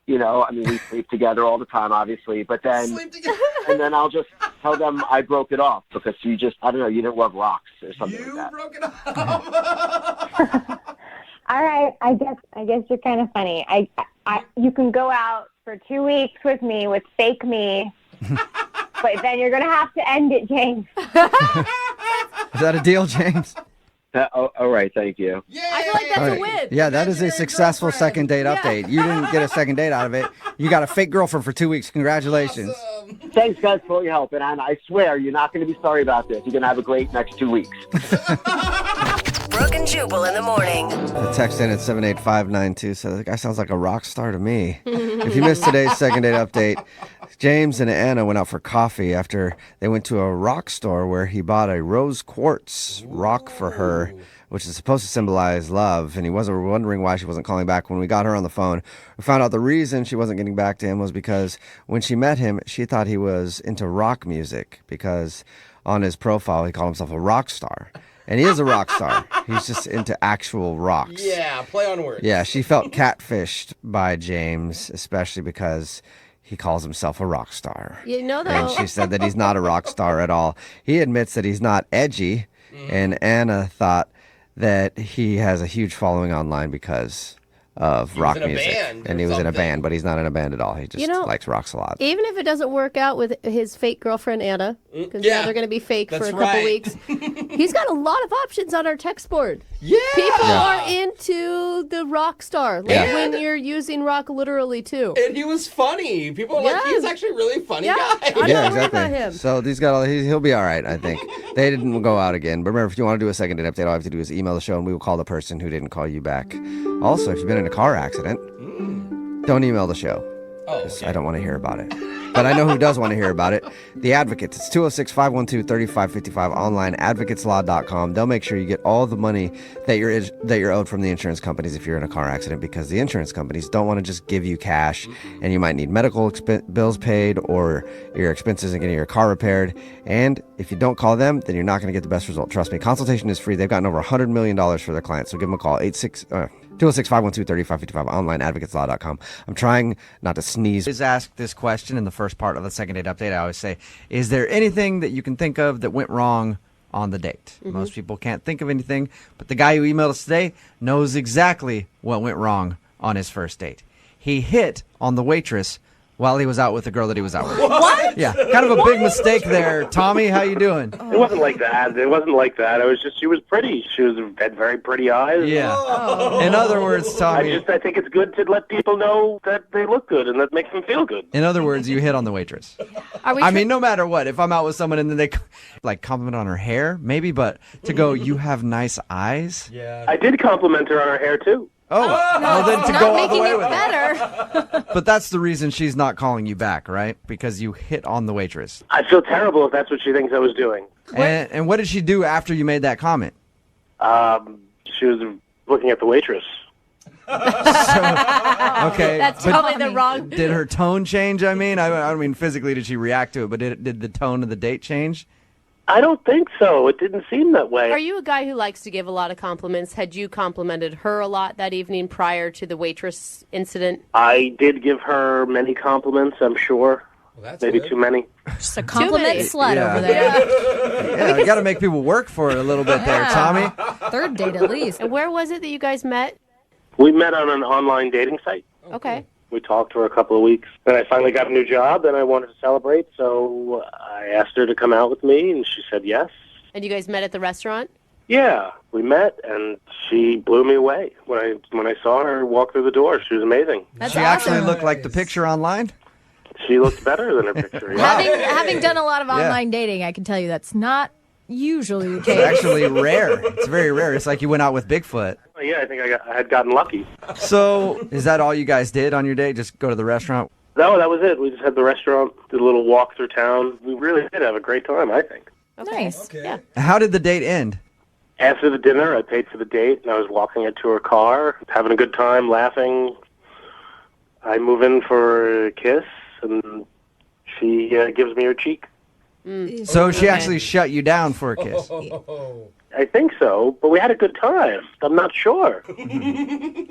You know, I mean, we sleep together all the time, obviously. But then, Sleep together. and then I'll just tell them I broke it off because I don't know, you didn't love rocks or something You like that. broke it off. All right. I guess you're kind of funny. You can go out for 2 weeks with me with fake me, but then you're going to have to end it, James. Is that a deal, James? All right, thank you. Yeah. I feel like that's All a right. win. Yeah, that is a Imaginary successful girlfriend. second date update. You didn't get a second date out of it. You got a fake girlfriend for 2 weeks. Congratulations. Awesome. Thanks, guys, for all your help. And I swear, you're not going to be sorry about this. You're going to have a great next 2 weeks. Brooke and Jubal in the morning. The text in at 78592 says, the guy sounds like a rock star to me. If you missed today's second date update, James and Anna went out for coffee after they went to a rock store where he bought a rose quartz rock for her, which is supposed to symbolize love, and he wasn't wondering why she wasn't calling back. When we got her on the phone, we found out the reason she wasn't getting back to him was because when she met him, she thought he was into rock music because on his profile, he called himself a rock star. And he is a rock star. He's just into actual rocks. Yeah, play on words. Yeah, she felt catfished by James, especially because he calls himself a rock star. You know, though. And she said that he's not a rock star at all. He admits that he's not edgy, and Anna thought that he has a huge following online because of rock in a music. band And or he was in a something. band, but he's not in a band at all. He just likes rocks a lot. Even if it doesn't work out with his fake girlfriend Anna, because Yeah, now they're going to be fake for that's a couple right. weeks, he's got a lot of options on our text board. Yeah. People Yeah. are into the rock star, like Yeah. when you're using rock literally too. And he was funny. People are like, Yeah. he's actually a really funny Yeah. guy. I'm not Yeah, worried exactly. about him. So he'll be all right, I think. They didn't go out again. But remember, if you want to do a second date update, all you have to do is email the show, and we will call the person who didn't call you back. Also, if you've been in a car accident, don't email the show. Oh, 'Cause I don't want to hear about it. But I know who does want to hear about it. The Advocates. It's 206-512-3555 online, advocateslaw.com. They'll make sure you get all the money that you're owed from the insurance companies if you're in a car accident, because the insurance companies don't want to just give you cash, and you might need medical bills paid or your expenses in getting your car repaired. And if you don't call them, then you're not going to get the best result. Trust me, consultation is free. They've gotten over $100 million for their clients, so give them a call, 206-512-3555 online, advocateslaw.com. I'm trying not to sneeze. I always ask this question in the first part of the second date update. I always say, is there anything that you can think of that went wrong on the date? Most people can't think of anything, but the guy who emailed us today knows exactly what went wrong on his first date. He hit on the waitress while he was out with the girl that he was out with. What? Yeah, kind of a big mistake there. Tommy, how you doing? It wasn't like that. It wasn't like that. It was just she was pretty. She had very pretty eyes. Yeah. In other words, Tommy. I think it's good to let people know that they look good and that makes them feel good. In other words, you hit on the waitress. I mean, no matter what, if I'm out with someone and then they like compliment on her hair, maybe, but to go, you have nice eyes. Yeah. I did compliment her on her hair too. Oh, well then to Not go all the making way it with it. better. But that's the reason she's not calling you back, right? Because you hit on the waitress. I feel terrible if that's what she thinks I was doing. And what did she do after you made that comment? She was looking at the waitress. Okay. That's but probably the wrong. did her tone change? I mean, I don't mean physically did she react to it, but did the tone of the date change? I don't think so. It didn't seem that way. Are you a guy who likes to give a lot of compliments? Had you complimented her a lot that evening prior to the waitress incident? I did give her many compliments, I'm sure. Well, that's Maybe good. too many. Just a compliment many. slut Yeah. over there. Yeah, you got to make people work for it a little bit there, Tommy. Third date at least. And where was it that you guys met? We met on an online dating site. Okay. We talked for a couple of weeks. Then I finally got a new job, and I wanted to celebrate, so I asked her to come out with me, and she said yes. And you guys met at the restaurant? Yeah, we met, and she blew me away. When I saw her walk through the door, she was amazing. She actually looked like the picture online? She looked better than her picture. Yeah. Having done a lot of online dating, I can tell you that's not usually the case. It's actually rare. It's very rare. It's like you went out with Bigfoot. Yeah, I think I had gotten lucky. So, is that all you guys did on your date? Just go to the restaurant? No, that was it. We just had the restaurant, did a little walk through town. We really did have a great time, I think. Nice. Yeah. How did the date end? After the dinner, I paid for the date, and I was walking her to her car, having a good time, laughing. I move in for a kiss, and she gives me her cheek. So she actually shut you down for a kiss? I think so, but we had a good time. I'm not sure.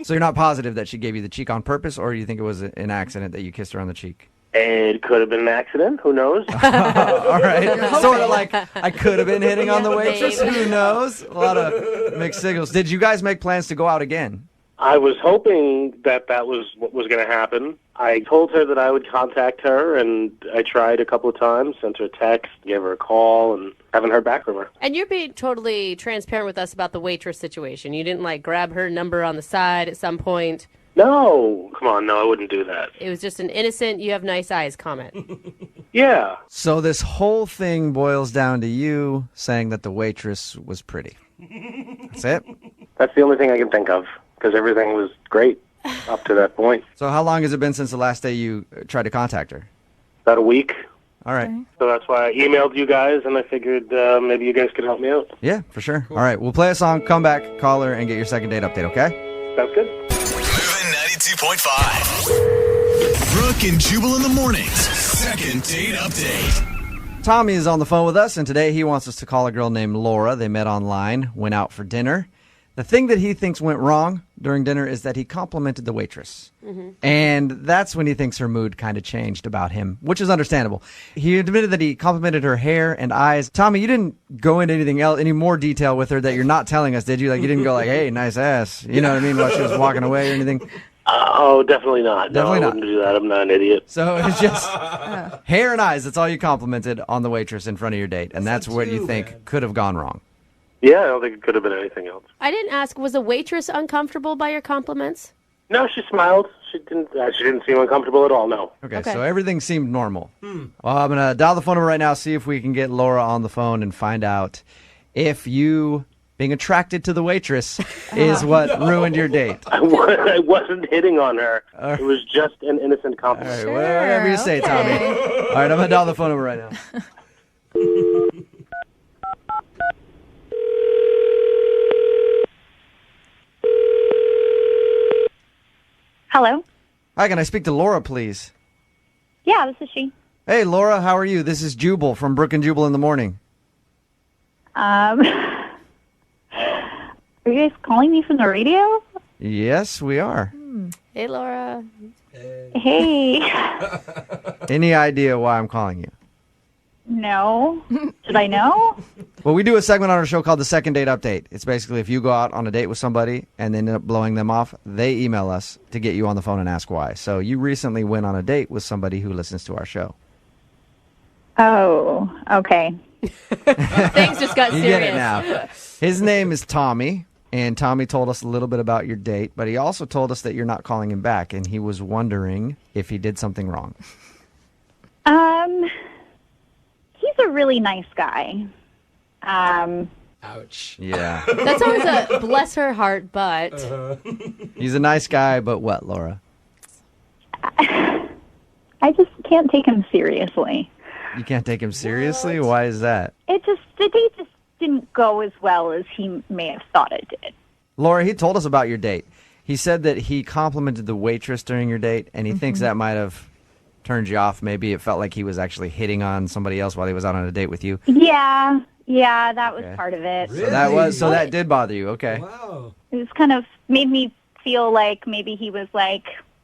So you're not positive that she gave you the cheek on purpose, or you think it was an accident that you kissed her on the cheek? It could have been an accident. Who knows? All right. Sort of like I could have been hitting on the waitress. Who knows? A lot of mixed signals. Did you guys make plans to go out again? I was hoping that was what was going to happen. I told her that I would contact her, and I tried a couple of times, sent her a text, gave her a call, and haven't heard back from her. And you're being totally transparent with us about the waitress situation. You didn't, grab her number on the side at some point. No. Come on, no, I wouldn't do that. It was just an innocent, you have nice eyes comment. Yeah. So this whole thing boils down to you saying that the waitress was pretty. That's it? That's the only thing I can think of, because everything was great up to that point. So how long has it been since the last day you tried to contact her? About a week. All right. So that's why I emailed you guys, and I figured maybe you guys could help me out. Yeah, for sure. All right, we'll play a song, come back, call her, and get your second date update, okay? Sounds good. Moving 92.5. Brooke and Jubal in the mornings. Second date update. Tommy is on the phone with us, and today he wants us to call a girl named Laura. They met online, went out for dinner. The thing that he thinks went wrong during dinner is that he complimented the waitress. Mm-hmm. And that's when he thinks her mood kind of changed about him, which is understandable. He admitted that he complimented her hair and eyes. Tommy, you didn't go into anything else, any more detail with her that you're not telling us, did you? Like, you didn't go like, hey, nice ass. You know what I mean? While she was walking away or anything? Oh, definitely not. Definitely no, I not. wouldn't do that. I'm not an idiot. So it's just hair and eyes. That's all you complimented on the waitress in front of your date. And that's what you think could have gone wrong. Yeah, I don't think it could have been anything else. I didn't ask, was a waitress uncomfortable by your compliments? No, she smiled. She didn't seem uncomfortable at all, no. Okay, so everything seemed normal. Well, I'm going to dial the phone number right now, see if we can get Laura on the phone and find out if you being attracted to the waitress is what ruined your date. I wasn't hitting on her. It was just an innocent compliment. All right, whatever you say, Tommy. All right, I'm going to dial the phone number right now. Hello? Hi, can I speak to Laura, please? Yeah, this is she. Hey, Laura, how are you? This is Jubal from Brooke and Jubal in the morning. Are you guys calling me from the radio? Yes, we are. Hey, Laura. Hey. Any idea why I'm calling you? No. Should I know? Well, we do a segment on our show called the Second Date Update. It's basically if you go out on a date with somebody and they end up blowing them off, they email us to get you on the phone and ask why. So you recently went on a date with somebody who listens to our show. Oh, okay. Things just got You serious. get it now. His name is Tommy, and Tommy told us a little bit about your date, but he also told us that you're not calling him back, and he was wondering if he did something wrong. He's a really nice guy. Ouch. Yeah. That's always a bless her heart, but He's a nice guy, but what, Laura? I just can't take him seriously. You can't take him seriously? Why is that? The date just didn't go as well as he may have thought it did. Laura, he told us about your date. He said that he complimented the waitress during your date, and he thinks that might have turned you off. Maybe it felt like he was actually hitting on somebody else while he was out on a date with you. Yeah, that was part of it. So that did bother you. Okay. Wow. It was kind of made me feel like maybe he was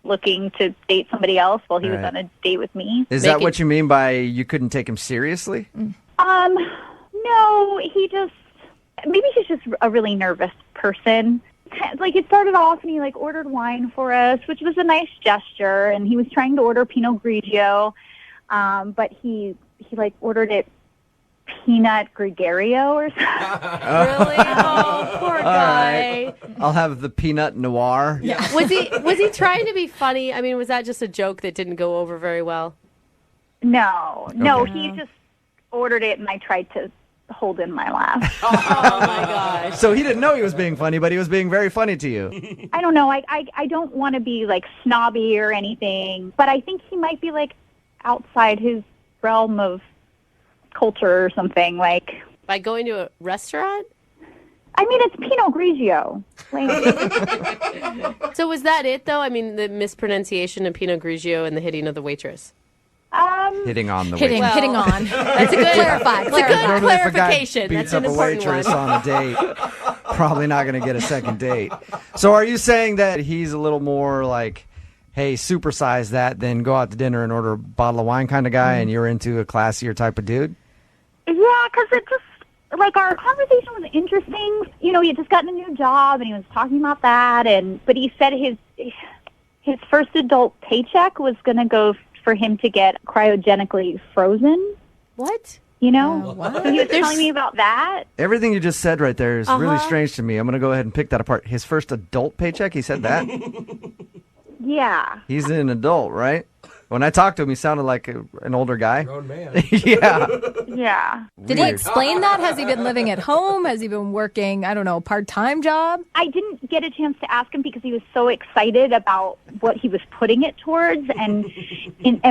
looking to date somebody else while he was on a date with me. Is that what you mean by you couldn't take him seriously? No, maybe he's just a really nervous person. It started off and he ordered wine for us, which was a nice gesture, and he was trying to order Pinot Grigio, but he ordered it peanut gregario or something. Really? Oh, poor guy. Right. I'll have the peanut noir. Yeah. Was he trying to be funny? I mean, was that just a joke that didn't go over very well? No, he just ordered it, and I tried to hold in my laugh. Oh my gosh. So he didn't know he was being funny, but he was being very funny to you. I don't know. I don't want to be like snobby or anything, but I think he might be like outside his realm of culture or something. Like by going to a restaurant? I mean, it's Pinot Grigio. Like, so was that it, though? I mean, the mispronunciation of Pinot Grigio and the hitting of the waitress. Hitting on the Hitting on. That's a good clarify. That's a good Normally, if a guy clarification. beats That's an up a important waitress one. on a date, probably not going to get a second date. So are you saying that he's a little more like, hey, supersize that, then go out to dinner and order a bottle of wine kind of guy, and you're into a classier type of dude? yeah, because it just like our conversation was interesting. You know, he had just gotten a new job, and he was talking about that, but he said his first adult paycheck was going to go for him to get cryogenically frozen. What? You know? What? So he was telling me about that. Everything you just said right there is really strange to me. I'm going to go ahead and pick that apart. His first adult paycheck, he said that? Yeah. He's an adult, right? When I talked to him, he sounded like an older guy. Grown man. Yeah. Yeah. Did he explain that? Has he been living at home? Has he been working, I don't know, part-time job? I didn't get a chance to ask him because he was so excited about what he was putting it towards and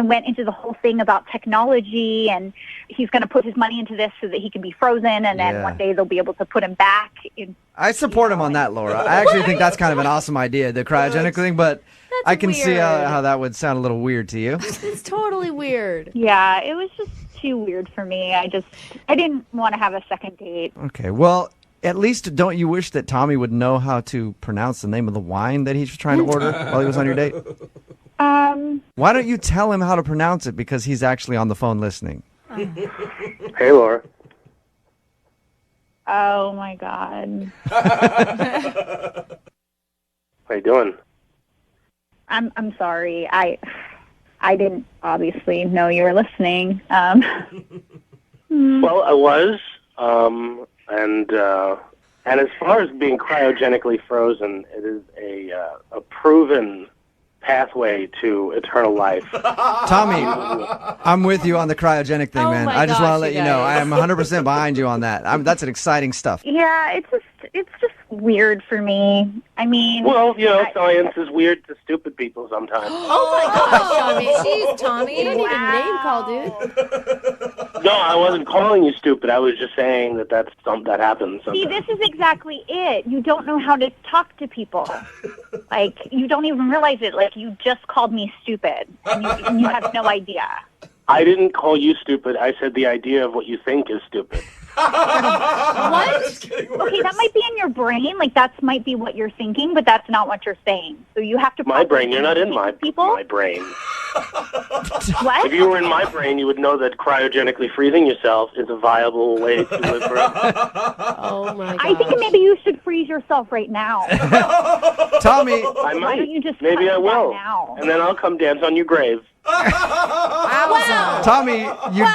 went into the whole thing about technology, and he's going to put his money into this so that he can be frozen, and then one day they'll be able to put him back. I support him on that, Laura. I actually think that's kind of an awesome idea, the cryogenic thing, but I can see how that would sound a little weird to you. It's totally weird. Yeah, it was just too weird for me. I didn't want to have a second date. Okay, well, at least don't you wish that Tommy would know how to pronounce the name of the wine that he was trying to order while he was on your date? Why don't you tell him how to pronounce it, because he's actually on the phone listening? Hey, Laura. Oh my God. How you doing? I'm sorry. I didn't obviously know you were listening. Well, I was, and as far as being cryogenically frozen, it is a proven pathway to eternal life. Tommy, I'm with you on the cryogenic thing, man. my I just want to gosh, let you you know I guys. am 100% behind you on that. That's an exciting stuff. Yeah, it's just weird for me. I mean, Well, science is weird to stupid people sometimes. Oh my gosh, Tommy. Jeez, Tommy. You don't need a name call, dude. No, I wasn't calling you stupid. I was just saying that that happens sometimes. see, this is exactly it. You don't know how to talk to people. Like, you don't even realize it. Like, you just called me stupid, and you have no idea. I didn't call you stupid. I said the idea of what you think is stupid. What? Okay, that might be in your brain. Like, that might be what you're thinking, but that's not what you're saying. So you have to. My brain. You're not in my brain. What? If you were in my brain, you would know that cryogenically freezing yourself is a viable way to live forever. Oh my I think maybe you should freeze yourself right now. Tommy, I Why might. don't you just Maybe cut I it will. down now? And then I'll come dance on your grave. Wow. Tommy, you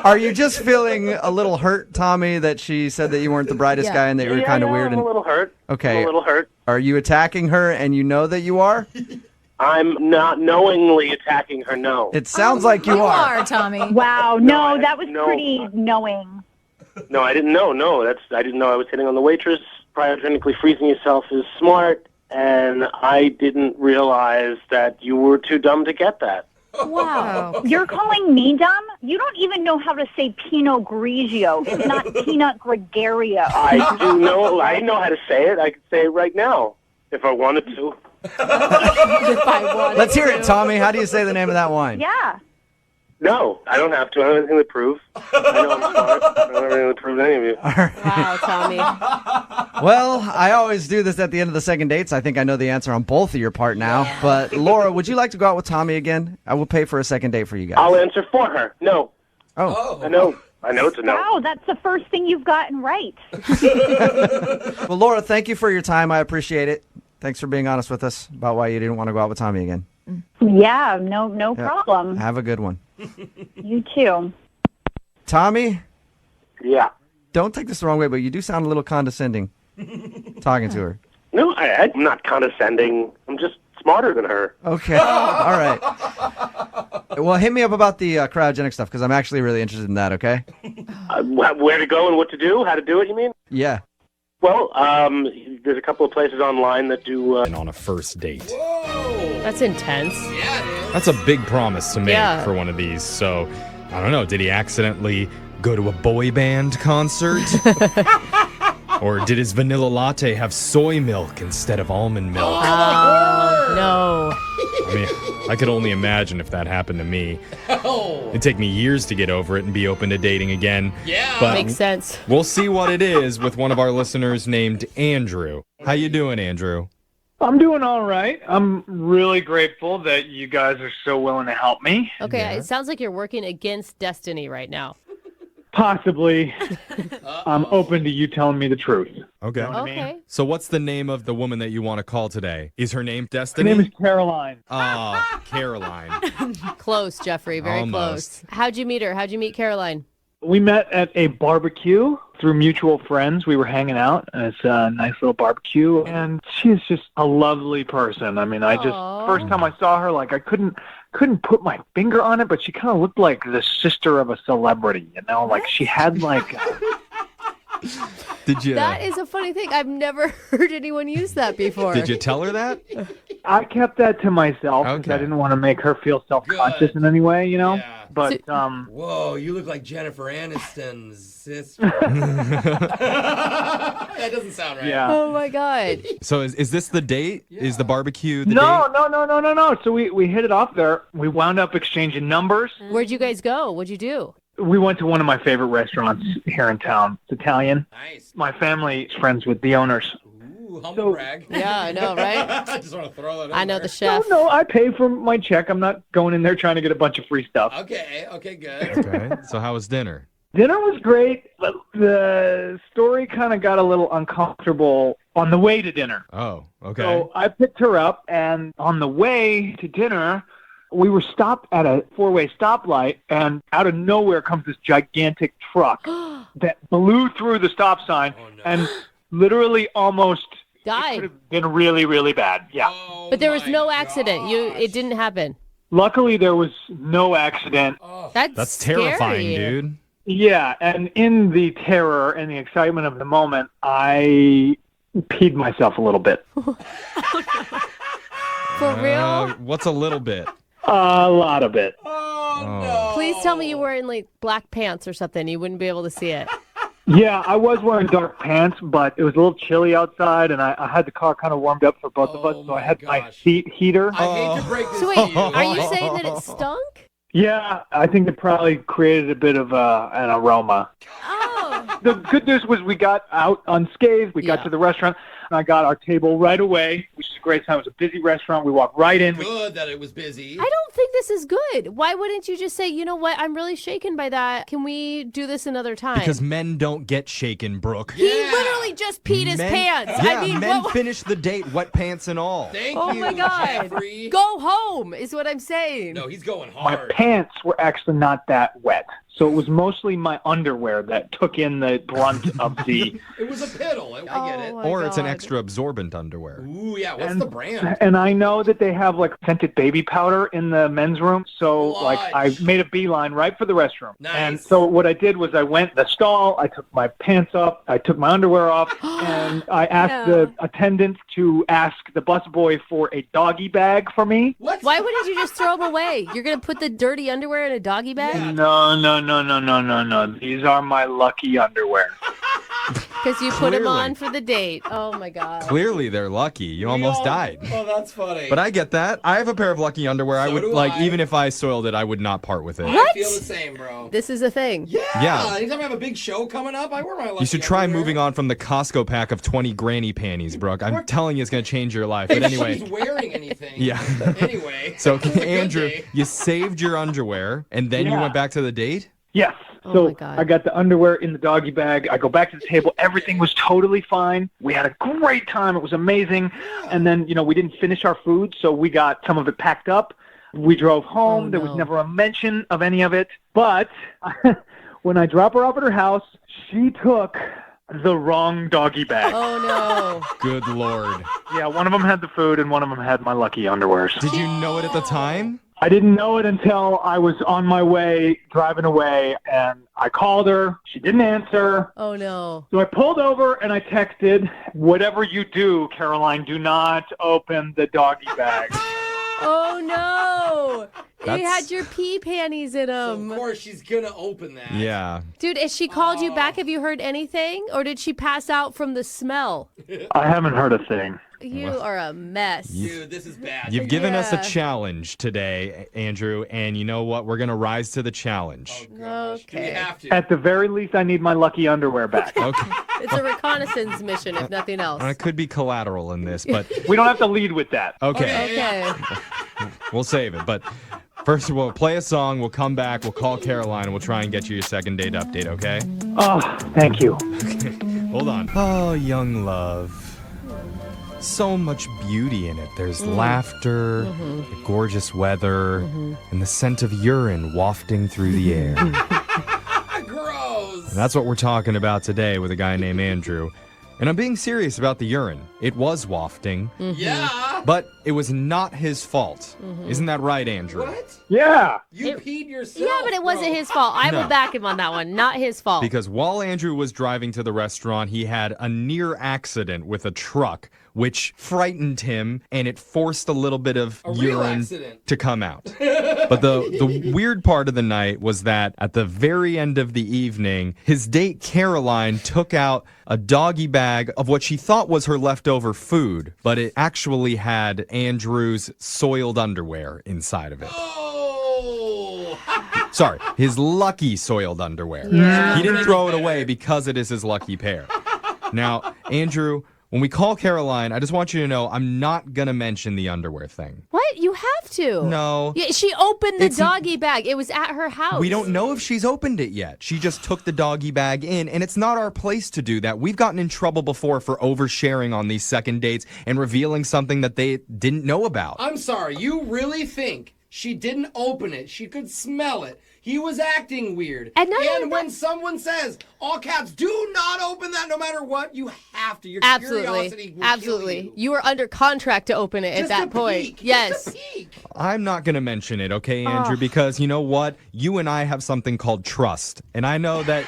are you just feeling a little hurt, Tommy, that she said that you weren't the brightest guy and that you were kind of weird? I'm a little hurt. Okay. I'm a little hurt. Are you attacking her and you know that you are? I'm not knowingly attacking her, no. It sounds like you You are. are, Tommy. Wow, No, that was no. pretty knowing. No, I didn't know. No, I didn't know I was hitting on the waitress. Cryogenically freezing yourself is smart, and I didn't realize that you were too dumb to get that. Wow. You're calling me dumb? You don't even know how to say Pinot Grigio. It's not Peanut Gregario. I do know. I know how to say it. I could say it right now if I wanted to. Let's hear it, Tommy. How do you say the name of that wine? Yeah. No, I don't have to. I don't have anything to prove. I know I'm smart. I don't have anything to prove to any of you. Wow, Tommy. Well, I always do this at the end of the second dates. I think I know the answer on both of your part now. Yeah. But Laura, would you like to go out with Tommy again? I will pay for a second date for you guys. I'll answer for her. No. Oh. I know it's a no. Wow, that's the first thing you've gotten right. Well, Laura, thank you for your time. I appreciate it. Thanks for being honest with us about why you didn't want to go out with Tommy again. Yeah, no problem. Have a good one. You too. Tommy, Yeah. don't take this the wrong way, but you do sound a little condescending talking to her. No, I'm not condescending. I'm just smarter than her. Okay. All right. Well, hit me up about the cryogenic stuff, because I'm actually really interested in that, okay? Where to go and what to do? How to do it, you mean? Yeah. Well, there's a couple of places online that do... On a first date. That's intense. That's a big promise to make Yeah. for one of these. So, I don't know. Did he accidentally go to a boy band concert? Or did his vanilla latte have soy milk instead of almond milk? No. I mean, I could only imagine if that happened to me. It'd take me years to get over it and be open to dating again. Yeah. But Makes sense. we'll see what it is with one of our listeners named Andrew. How you doing, Andrew? I'm doing all right. I'm really grateful that you guys are so willing to help me. Okay, it sounds like you're working against destiny right now. Possibly. I'm open to you telling me the truth. Okay. You know what I mean? Okay. So what's the name of the woman that you want to call today? Is her name Her Destiny? name is Caroline. Caroline. Close, Jeffrey. Very Almost. close. How'd you meet her? How'd you meet Caroline? We met at a barbecue through mutual friends. We were hanging out, and it's a nice little barbecue, and she's just a lovely person. I mean, first time I saw her, like, I couldn't put my finger on it, but she kind of looked like the sister of a celebrity, you know? Like, she had, like... Did you? That is a funny thing. I've never heard anyone use that before. Did you tell her that? I kept that to myself because I didn't want to make her feel self-conscious in any way, you know? Yeah. But, Whoa, you look like Jennifer Aniston's sister. That doesn't sound right. Yeah. Oh, my God. So is this the date? Yeah. Is the barbecue the No. date? So we hit it off there. We wound up exchanging numbers. Where'd you guys go? What'd you do? We went to one of my favorite restaurants here in town. It's Italian. Nice. My family is friends with the owners. Ooh, humble brag. Yeah, I know, right? I just want to throw that in I know there. the chef. No, I pay for my check. I'm not going in there trying to get a bunch of free stuff. Okay, good. Okay. So how was dinner? Dinner was great, but the story kind of got a little uncomfortable on the way to dinner. Oh, okay. So I picked her up, and on the way to dinner, we were stopped at a four-way stoplight, and out of nowhere comes this gigantic truck that blew through the stop sign and literally almost died. It could have been really, really bad. Yeah. But there was no accident. It didn't happen. Luckily, there was no accident. That's terrifying, scary. dude. Yeah, and in the terror and the excitement of the moment, I peed myself a little bit. For real? What's a little bit? A lot of it. Please tell me you were in like black pants or something. You wouldn't be able to see it. Yeah, I was wearing dark pants, but it was a little chilly outside, and I had the car kind of warmed up for both of us, so I had my heater. I hate to break this So wait, to you. are you saying that it stunk? Yeah, I think it probably created a bit of an aroma. Oh. The good news was we got out unscathed. We got to the restaurant, and I got our table right away, which is a great time. It was a busy restaurant. We walked right in. Good that it was busy. I don't think this is good. Why wouldn't you just say, you know what, I'm really shaken by that. Can we do this another time? Because men don't get shaken, Brooke. He literally just peed his pants. Yeah, I mean, men what? finish the date wet pants and all. Thank Oh you, my God. Jeffrey. Go home is what I'm saying. No, he's going My hard. pants were actually not that wet, so it was mostly my underwear that took in the brunt of the... It was a piddle. I get it. Or it's an extra absorbent underwear. Ooh, yeah. What's the brand? And I know that they have like scented baby powder in the men's room, so like I made a beeline right for the restroom. Nice. And so what I did was I went in the stall, I took my pants off, I took my underwear off, and I asked the attendant to ask the busboy for a doggy bag for me. What? Why wouldn't you just throw them away? You're going to put the dirty underwear in a doggy bag? No. These are my lucky underwear. Because you put them Clearly. on for the date. Oh, my God. Clearly, they're lucky. You almost died. Oh, that's funny. But I get that. I have a pair of lucky underwear. I So would do like, I. even if I soiled it, I would not part with it. I feel the same, bro. This is a thing. Yeah. Anytime I have a big show coming up, I wear my lucky You should try underwear. moving on from the Costco pack of 20 granny panties, Brooke. I'm telling you, it's going to change your life. But If anyway. she's wearing anything. Yeah. Anyway. So, it was a good Andrew, day. you saved your underwear, and then you Yeah. went back to the date? Yes. Oh So my God. I got the underwear in the doggy bag. I go back to the table. Everything was totally fine. We had a great time. It was amazing. And then, we didn't finish our food, so we got some of it packed up. We drove home. Oh, There was no. never a mention of any of it. But when I drop her off at her house, she took the wrong doggy bag. Oh, no. Good Lord. Yeah, one of them had the food and one of them had my lucky underwears. Did you know it at the time? I didn't know it until I was on my way, driving away, and I called her. She didn't answer. Oh, no. So I pulled over and I texted, whatever you do, Caroline, do not open the doggy bag. Oh, no. He That's- had your pee panties in him. Of course, she's gonna open that. Yeah. Dude, has she called you back? Have you heard anything? Or did she pass out from the smell? I haven't heard a thing. You are a mess. Dude, this is bad. You've given us a Yeah. challenge today, Andrew, and you know what? We're going to rise to the challenge. Do we Okay. have to? At the very least, I need my lucky underwear back. Okay. It's a reconnaissance mission, if nothing else. I could be collateral in this, but We don't have to lead with that. okay. Okay. We'll save it. But first, we'll play a song. We'll come back. We'll call Caroline, and we'll try and get you your second date update, okay? Oh, thank you. Hold on. Oh, young love. So much beauty in it. There's laughter, the gorgeous weather, and the scent of urine wafting through the air. And Gross. that's what we're talking about today with a guy named Andrew. And I'm being serious about the urine. It was wafting, Yeah. but it was not his fault. Isn't that right, Andrew? What? Yeah. You peed yourself. Yeah, but it wasn't bro. his fault. I No. will back him on that one. Not his fault. Because while Andrew was driving to the restaurant, he had a near accident with a truck, which frightened him, and it forced a little bit of A real urine accident. to come out. But the weird part of the night was that at the very end of the evening, his date Caroline took out a doggy bag of what she thought was her leftover food, but it actually had Andrew's soiled underwear inside of it. Oh. Sorry, his lucky soiled underwear. Yeah. He didn't throw it away because it is his lucky pair. Now, Andrew, when we call Caroline, I just want you to know I'm not going to mention the underwear thing. What? You have to. No. Yeah, she opened the It's- doggy bag. It was at her house. We don't know if she's opened it yet. She just took the doggy bag in, and it's not our place to do that. We've gotten in trouble before for oversharing on these second dates and revealing something that they didn't know about. I'm sorry. You really think she didn't open it? She could smell it. He was acting weird. And not only when someone says, all caps, do not open that no matter what, you have to. Your curiosity Absolutely. will Absolutely. kill you. You were under contract to open it at Just that a point. peek. Yes. Just a peek. I'm not going to mention it, okay, Andrew, because you know what? You and I have something called trust. And I know that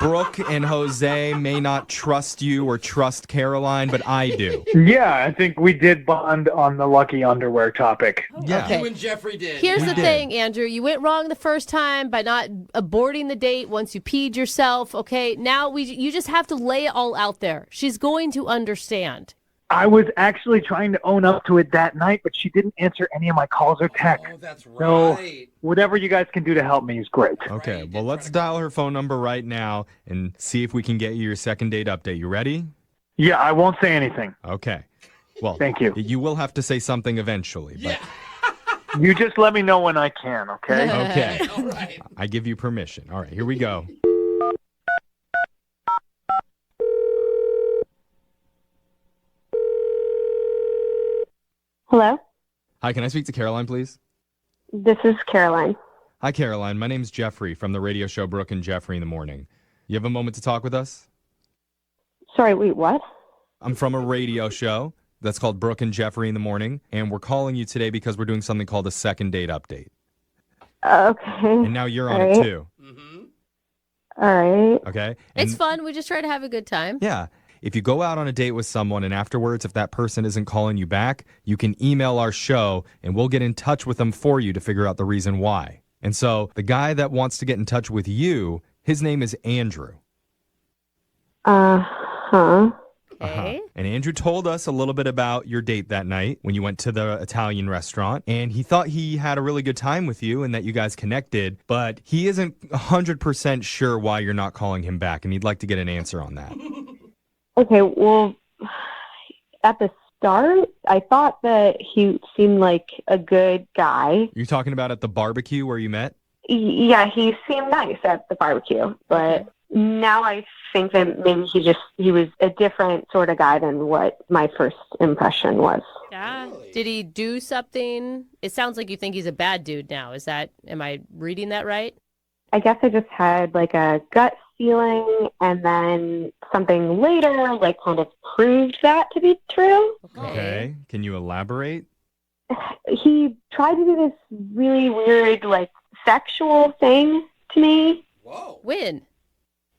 Brooke and Jose may not trust you or trust Caroline, but I do. Yeah, I think we did bond on the lucky underwear topic. Yeah. Okay. You and Jeffrey did. Here's We the did. thing, Andrew. You went wrong the first time by not aborting the date once you peed yourself. Okay, now you just have to lay it all out there. She's going to understand. I was actually trying to own up to it that night, but she didn't answer any of my calls or texts. Oh, that's So right. whatever you guys can do to help me is great. Okay, Right, well, did let's try to- dial her phone number right now and see if we can get you your second date update. You ready? Yeah, I won't say anything. Okay. Well, Thank you. You will have to say something eventually, but Yeah. You just let me know when I can, okay? okay. All right. I give you permission. All right, here we go. Hello, Hi, can I speak to Caroline, please? this is Caroline. Hi, Caroline. My name's Jeffrey from the radio show Brooke and Jeffrey in the Morning. You have a moment to talk with us? Sorry, wait, what? I'm from a radio show that's called Brooke and Jeffrey in the Morning, and we're calling you today because we're doing something called a second date update. Okay. And now you're on All it right. too, All right. okay? It's And- fun. We just try to have a good time. Yeah. If you go out on a date with someone and afterwards, if that person isn't calling you back, you can email our show and we'll get in touch with them for you to figure out the reason why. And so the guy that wants to get in touch with you, his name is Andrew. Huh. Okay. And Andrew told us a little bit about your date that night when you went to the Italian restaurant. And he thought he had a really good time with you and that you guys connected, but he isn't 100% sure why you're not calling him back. And he'd like to get an answer on that. Okay, well, at the start, I thought that he seemed like a good guy. You're talking about at the barbecue where you met? Yeah, he seemed nice at the barbecue, but now I think that maybe he was a different sort of guy than what my first impression was. Yeah. Did he do something? It sounds like you think he's a bad dude now. Am I reading that right? I guess I just had like a gut feeling, and then something later like kind of proved that to be true. Okay. Can you elaborate? He tried to do this really weird like sexual thing to me. Whoa. When?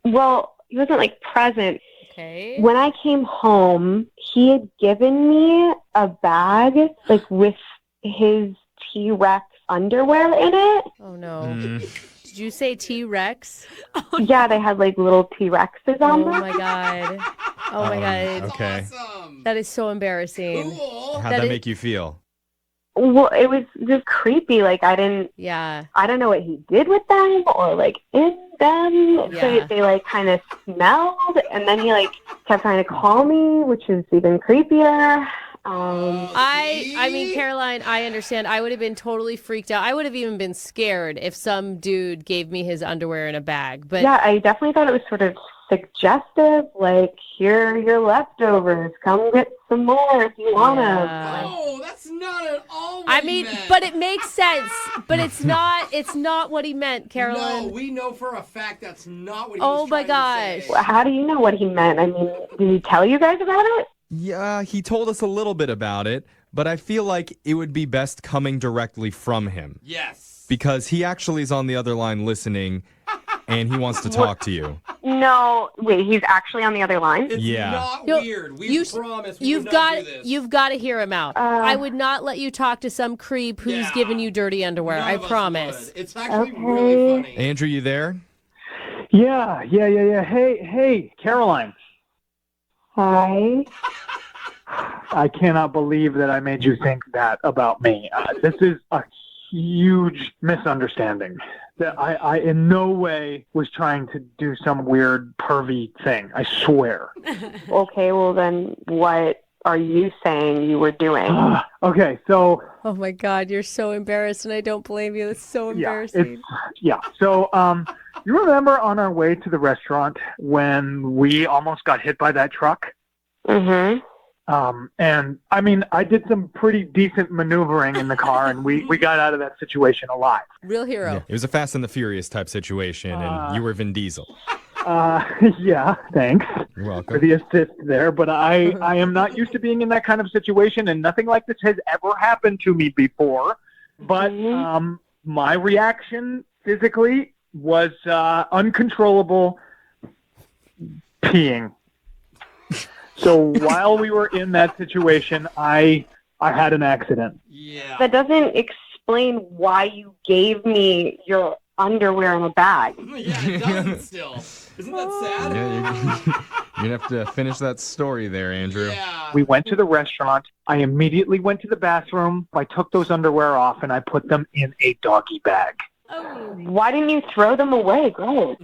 Well, he wasn't like present. Okay. When I came home, he had given me a bag like with his T-Rex underwear in it. Oh no. Did you say T-Rex? Yeah, they had like little T-Rexes on them. Oh my god. Oh my god. Okay. That is so embarrassing. How'd that make you feel? Well, it was just creepy. Like I don't know what he did with them or like in them. Yeah. So they like kind of smelled, and then he like kept trying to call me, which is even creepier. I mean, Caroline, I understand. I would have been totally freaked out. I would have even been scared if some dude gave me his underwear in a bag. But yeah, I definitely thought it was sort of suggestive, like, here are your leftovers. Come get some more if you want them. Oh, that's not at all what I he mean, meant. but it makes sense. But it's not what he meant, Caroline. No, we know for a fact that's not what he Oh was my trying to gosh. say. How do you know what he meant? I mean, did he tell you guys about it? Yeah, he told us a little bit about it, but I feel like it would be best coming directly from him. Yes. Because he actually is on the other line listening, and he wants to talk to you. No, wait, he's actually on the other line? It's Yeah. not weird. We promise we You've would got not do this. you've got to hear him out. I would not let you talk to some creep who's giving you dirty underwear. None I of us promise. would. It's actually really funny. Andrew, you there? Yeah. Hey, Caroline. Hi. I cannot believe that I made you think that about me. This is a huge misunderstanding. That I in no way was trying to do some weird pervy thing. I swear. Okay, well then what are you saying you were doing? Okay, so Oh my God, you're so embarrassed, and I don't blame you. It's so embarrassing. So you remember on our way to the restaurant when we almost got hit by that truck? Mm-hmm. And I mean, I did some pretty decent maneuvering in the car, and we got out of that situation alive. Real hero. Yeah, it was a Fast and the Furious type situation, and you were Vin Diesel. Yeah, thanks. You're welcome. For the assist there, but I am not used to being in that kind of situation, and nothing like this has ever happened to me before. But my reaction physically was uncontrollable peeing. So while we were in that situation, I had an accident. Yeah. That doesn't explain why you gave me your underwear in a bag. Yeah, it doesn't still. Isn't that sad? Yeah, you're going to have to finish that story there, Andrew. Yeah. We went to the restaurant. I immediately went to the bathroom. I took those underwear off, and I put them in a doggy bag. Why didn't you throw them away? Great.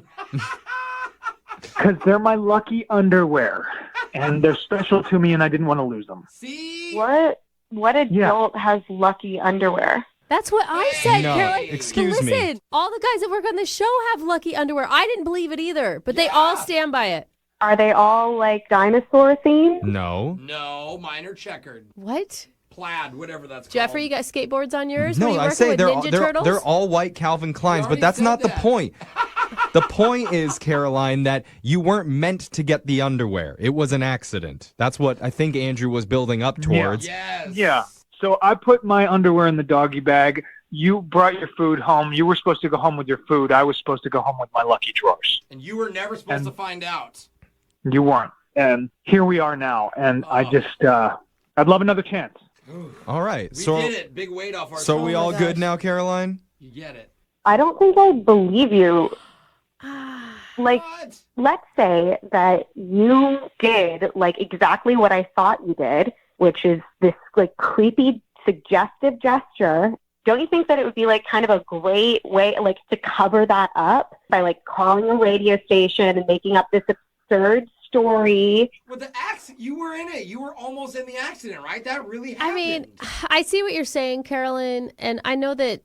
Because they're my lucky underwear, and they're special to me, and I didn't want to lose them. See? What adult has lucky underwear? That's what I said, No, Caroline. excuse but me. listen, all the guys that work on the show have lucky underwear. I didn't believe it either, but they all stand by it. Are they all like dinosaur themed? No. No, mine are checkered. What? Plaid, whatever that's called. Jeffrey, you got skateboards on yours? Were No, you I working say with Ninja Turtles? they're all white Calvin Kleins, but that's said not the that. point. The point is, Caroline, that you weren't meant to get the underwear. It was an accident. That's what I think Andrew was building up towards. Yes. Yeah. So I put my underwear in the doggy bag. You brought your food home. You were supposed to go home with your food. I was supposed to go home with my lucky drawers. And you were never supposed to find out. You weren't. And here we are now. And I just, I'd love another chance. All right. We so did it. Big weight off our So we all good now, Caroline? You get it. I don't think I believe you. Like, let's say that you did like exactly what I thought you did, which is this like creepy, suggestive gesture. Don't you think that it would be like kind of a great way like to cover that up by like calling a radio station and making up this absurd story? Well, the accident, you were in it. You were almost in the accident, right? That really happened. I mean, I see what you're saying, Carolyn, and I know that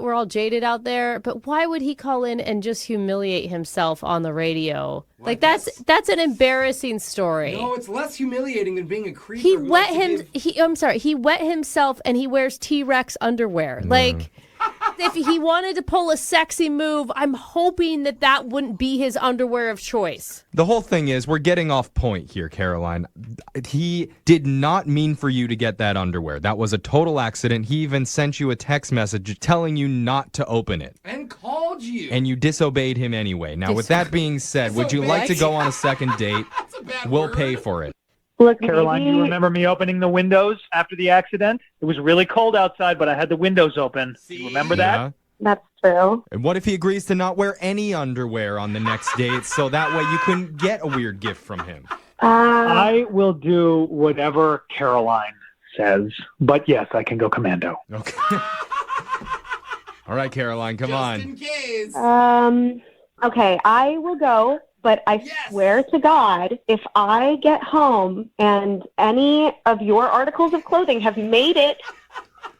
we're all jaded out there, but why would he call in and just humiliate himself on the radio? Well, like that's an embarrassing story. No, it's less humiliating than being a creeper. He who wet likes to him. He wet himself, and he wears T-Rex underwear. Like If he wanted to pull a sexy move, I'm hoping that wouldn't be his underwear of choice. The whole thing is, we're getting off point here, Caroline. He did not mean for you to get that underwear. That was a total accident. He even sent you a text message telling you not to open it. And called you. And you disobeyed him anyway. Now, with that being said, would you like to go on a second date? We'll pay for it. Look, Caroline, maybe... you remember me opening the windows after the accident? It was really cold outside, but I had the windows open. You remember that? That's true. And what if he agrees to not wear any underwear on the next date so that way you couldn't get a weird gift from him? I will do whatever Caroline says, but yes, I can go commando. Okay. All right, Caroline, come on. In case. Okay, I will go. But I swear to God, if I get home and any of your articles of clothing have made it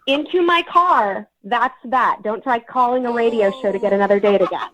into my car, that's that. Don't try calling a radio show to get another date again.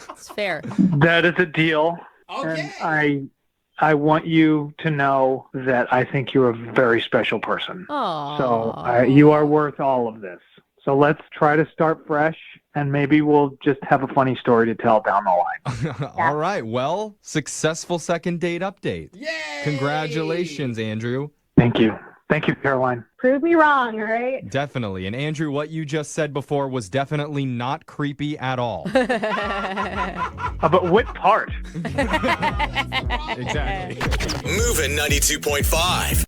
It's fair. That is a deal. Okay. And I want you to know that I think you're a very special person. Aww. So you are worth all of this. So let's try to start fresh, and maybe we'll just have a funny story to tell down the line. All right. Well, successful second date update. Yay! Congratulations, Andrew. Thank you. Thank you, Caroline. Prove me wrong, all right? Definitely. And Andrew, what you just said before was definitely not creepy at all. But what part? Exactly. Moving 92.5.